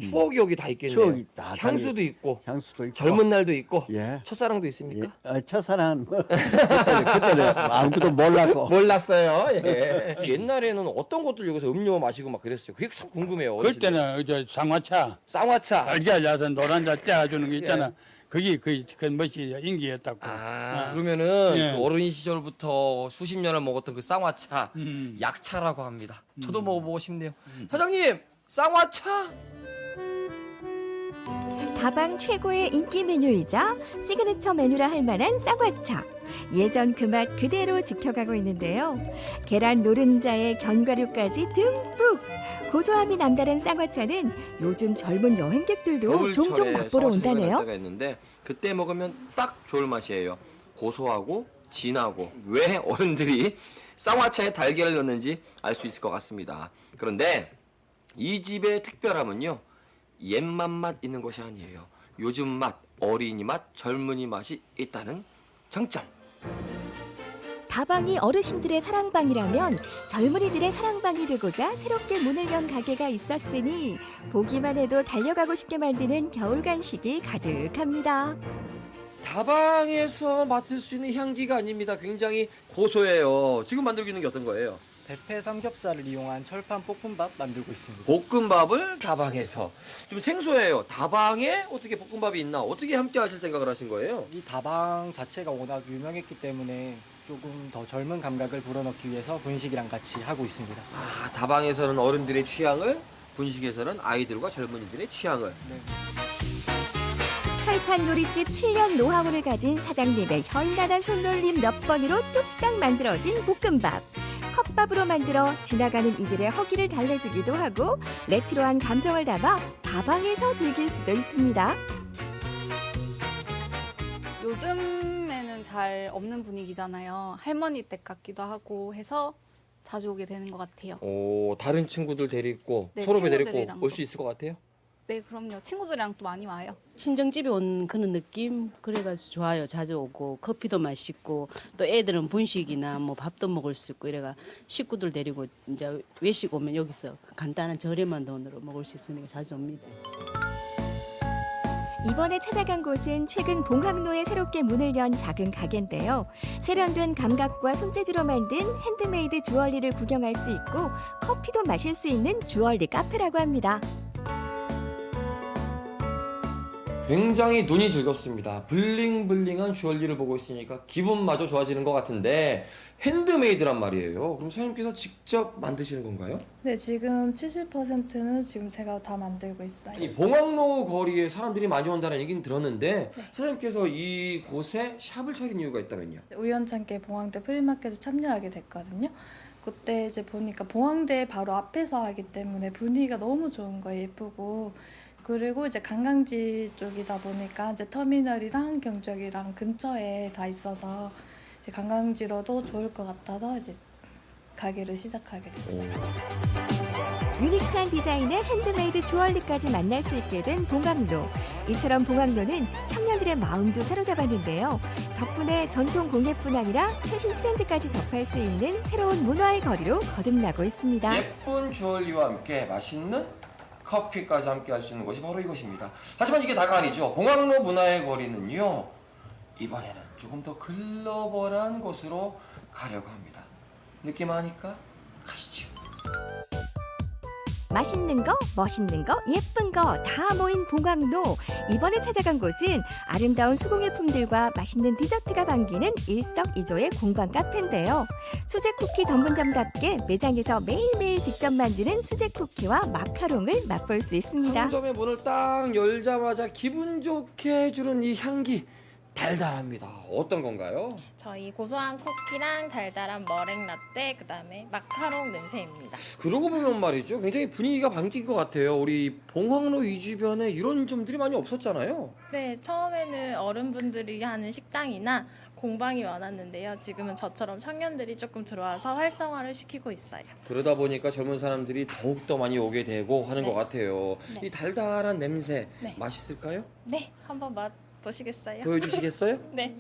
추억이 여기 다 있겠네요. 추억이 다 향수도 있고, 향수도 있고, 젊은 날도 있고, 예. 첫사랑도 있습니까? 예, 첫사랑 그때는 아무것도 몰랐고. 몰랐어요. 예. 옛날에는 어떤 곳들 여기서 음료 마시고 막 그랬어요. 그게 참 궁금해요. 그때는 이제 쌍화차, 쌍화차, 알게 알려서 노란자 떼어주는 게 있잖아. 그게 그 멋이 인기였다고. 그러면은 예. 그 어린 시절부터 수십 년을 먹었던 그 쌍화차, 약차라고 합니다. 저도 먹어보고 싶네요. 사장님, 쌍화차? 다방 최고의 인기 메뉴이자 시그니처 메뉴라 할 만한 쌍화차. 예전 그 맛 그대로 지켜가고 있는데요. 계란 노른자에 견과류까지 듬뿍. 고소함이 남다른 쌍화차는 요즘 젊은 여행객들도 종종 맛보러 온다네요. 때가 있는데 그때 먹으면 딱 좋을 맛이에요. 고소하고 진하고. 왜 어른들이 쌍화차에 달걀을 넣는지 알 수 있을 것 같습니다. 그런데 이 집의 특별함은요, 옛맛 맛 있는 것이 아니에요. 요즘 맛, 어린이 맛, 젊은이 맛이 있다는 장점. 다방이 어르신들의 사랑방이라면 젊은이들의 사랑방이 되고자 새롭게 문을 연 가게가 있었으니 보기만 해도 달려가고 싶게 만드는 겨울 간식이 가득합니다. 다방에서 맡을 수 있는 향기가 아닙니다. 굉장히 고소해요. 지금 만들고 있는 게 어떤 거예요? 대패 삼겹살을 이용한 철판 볶음밥 만들고 있습니다. 볶음밥을 다방에서. 좀 생소해요. 다방에 어떻게 볶음밥이 있나? 어떻게 함께 하실 생각을 하신 거예요? 이 다방 자체가 워낙 유명했기 때문에 조금 더 젊은 감각을 불어넣기 위해서 분식이랑 같이 하고 있습니다. 다방에서는 어른들의 취향을, 분식에서는 아이들과 젊은이들의 취향을. 네. 철판 요리집 7년 노하우를 가진 사장님의 현란한 손놀림 몇 번으로 뚝딱 만들어진 볶음밥. 컵밥으로 만들어 지나가는 이들의 허기를 달래주기도 하고 레트로한 감성을 담아 다방에서 즐길 수도 있습니다. 요즘에는 잘 없는 분위기잖아요. 할머니 댁 같기도 하고 해서 자주 오게 되는 것 같아요. 오, 다른 친구들 데리고 네, 서로 데리고 친구들이랑도. 올 수 있을 것 같아요? 네, 그럼요. 친구들이랑 또 많이 와요. 친정집에 온 그런 느낌 그래가지고 좋아요. 자주 오고 커피도 맛있고 또 애들은 분식이나 뭐 밥도 먹을 수 있고 이래가 식구들 데리고 이제 외식 오면 여기서 간단한 저렴한 돈으로 먹을 수 있으니까 자주 옵니다. 이번에 찾아간 곳은 최근 봉학로에 새롭게 문을 연 작은 가게인데요. 세련된 감각과 손재주로 만든 핸드메이드 주얼리를 구경할 수 있고 커피도 마실 수 있는 주얼리 카페라고 합니다. 굉장히 눈이 즐겁습니다. 블링블링한 주얼리를 보고 있으니까 기분마저 좋아지는 것 같은데 핸드메이드란 말이에요. 그럼 사장님께서 직접 만드시는 건가요? 네, 지금 70%는 지금 제가 다 만들고 있어요. 이 봉학로 거리에 사람들이 많이 온다는 얘기는 들었는데 사장님께서 이곳에 샵을 차린 이유가 있다면요? 우연찮게 봉황대 프리마켓에 참여하게 됐거든요. 그때 이제 보니까 봉황대 바로 앞에서 하기 때문에 분위기가 너무 좋은 거예요. 예쁘고. 그리고 이제 관광지 쪽이다 보니까 이제 터미널이랑 경적이랑 근처에 다 있어서 이제 관광지로도 좋을 것 같아서 이제 가게를 시작하게 됐어요. 유니크한 디자인의 핸드메이드 주얼리까지 만날 수 있게 된 봉학로. 이처럼 봉학로는 청년들의 마음도 사로잡았는데요. 덕분에 전통 공예뿐 아니라 최신 트렌드까지 접할 수 있는 새로운 문화의 거리로 거듭나고 있습니다. 예쁜 주얼리와 함께 맛있는 커피까지 함께 할 수 있는 곳이 바로 이것입니다. 하지만 이게 다가 아니죠. 봉학로 문화의 거리는요. 이번에는 조금 더 글로벌한 곳으로 가려고 합니다. 느낌 아니까 가시죠. 맛있는 거, 멋있는 거, 예쁜 거 다 모인 봉학로. 이번에 찾아간 곳은 아름다운 수공예품들과 맛있는 디저트가 반기는 일석이조의 공방 카페인데요. 수제 쿠키 전문점답게 매장에서 매일매일 직접 만드는 수제 쿠키와 마카롱을 맛볼 수 있습니다. 상점의 문을 딱 열자마자 기분 좋게 해주는 이 향기 달달합니다. 어떤 건가요? 저희 고소한 쿠키랑 달달한 머랭 라떼, 그다음에 마카롱 냄새입니다. 그러고 보면 말이죠. 굉장히 분위기가 바뀐 것 같아요. 우리 봉학로 이 주변에 이런 점들이 많이 없었잖아요. 네, 처음에는 어른분들이 하는 식당이나 공방이 많았는데요. 지금은 저처럼 청년들이 조금 들어와서 활성화를 시키고 있어요. 그러다 보니까 젊은 사람들이 더욱더 많이 오게 되고 하는 것 같아요. 네. 이 달달한 냄새 네. 맛있을까요? 네, 한번 맛보시겠어요? 보여주시겠어요? 네.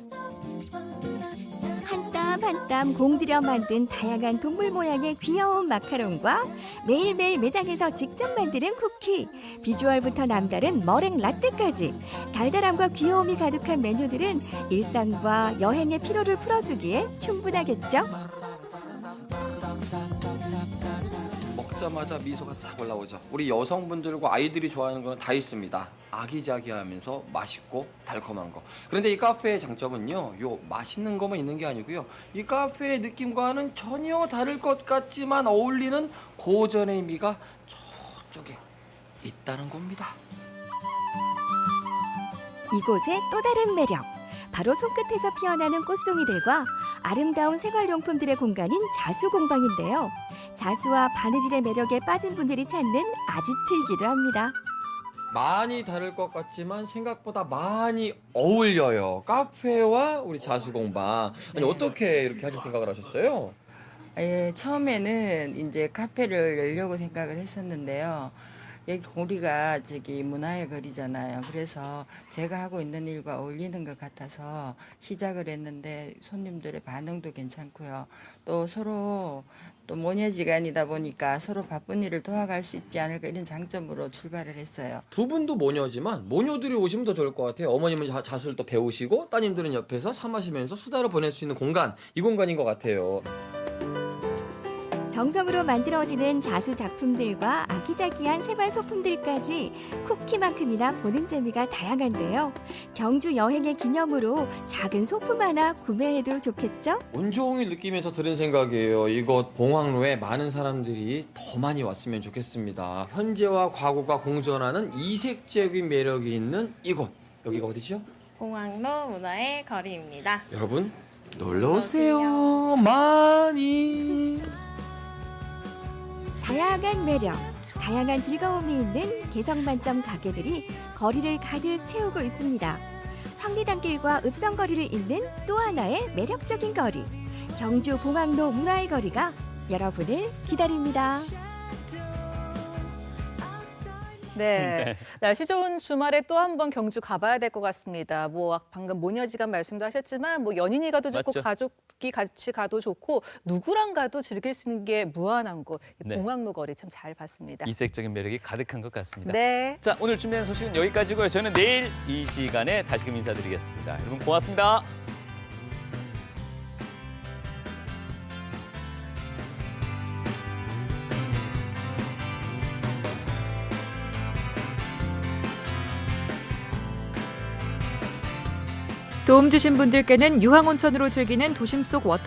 한 땀 한 땀 공들여 만든 다양한 동물 모양의 귀여운 마카롱과 매일매일 매장에서 직접 만드는 쿠키, 비주얼부터 남다른 머랭 라떼까지 달달함과 귀여움이 가득한 메뉴들은 일상과 여행의 피로를 풀어주기에 충분하겠죠? 먹자마자 미소가 싹 올라오죠. 우리 여성분들과 아이들이 좋아하는 건 다 있습니다. 아기자기하면서 맛있고 달콤한 거. 그런데 이 카페의 장점은요. 요 맛있는 거만 있는 게 아니고요. 이 카페의 느낌과는 전혀 다를 것 같지만 어울리는 고전의 의미가 저쪽에 있다는 겁니다. 이곳의 또 다른 매력, 바로 손끝에서 피어나는 꽃송이들과 아름다운 생활용품들의 공간인 자수공방인데요. 자수와 바느질의 매력에 빠진 분들이 찾는 아지트이기도 합니다. 많이 다를 것 같지만 생각보다 많이 어울려요. 카페와 우리 자수공방. 아니 어떻게 이렇게 하실 생각을 하셨어요? 예, 처음에는 이제 카페를 열려고 생각을 했었는데요. 여기 우리가 저기 문화의 거리잖아요. 그래서 제가 하고 있는 일과 어울리는 것 같아서 시작을 했는데 손님들의 반응도 괜찮고요. 또 서로 또 모녀지간이다 보니까 서로 바쁜 일을 도와갈 수 있지 않을까 이런 장점으로 출발을 했어요. 두 분도 모녀지만 모녀들이 오시면 더 좋을 것 같아요. 어머님은 자수를 또 배우시고 따님들은 옆에서 차 마시면서 수다를 보낼 수 있는 공간, 이 공간인 것 같아요. 정성으로 만들어지는 자수 작품들과 아기자기한 생활 소품들까지 쿠키만큼이나 보는 재미가 다양한데요. 경주 여행의 기념으로 작은 소품 하나 구매해도 좋겠죠? 온종일 느끼면서 들은 생각이에요. 이곳 봉학로에 많은 사람들이 더 많이 왔으면 좋겠습니다. 현재와 과거가 공존하는 이색적인 매력이 있는 이곳. 여기가 어디죠? 봉학로 문화의 거리입니다. 여러분 놀러 오세요. 많이. 다양한 매력, 다양한 즐거움이 있는 개성 만점 가게들이 거리를 가득 채우고 있습니다. 황리단길과 읍성거리를 잇는 또 하나의 매력적인 거리. 경주 봉황로 문화의 거리가 여러분을 기다립니다. 네. 날씨 좋은 주말에 또 한 번 경주 가봐야 될 것 같습니다. 뭐 방금 모녀지간 말씀도 하셨지만 뭐 연인이 가도 좋고 맞죠. 가족이 같이 가도 좋고 누구랑 가도 즐길 수 있는 게 무한한 곳. 네. 봉황로 거리 참 잘 봤습니다. 이색적인 매력이 가득한 것 같습니다. 네. 자, 오늘 준비한 소식은 여기까지고요. 저는 내일 이 시간에 다시금 인사드리겠습니다. 여러분 고맙습니다. 도움 주신 분들께는 유황온천으로 즐기는 도심 속 워터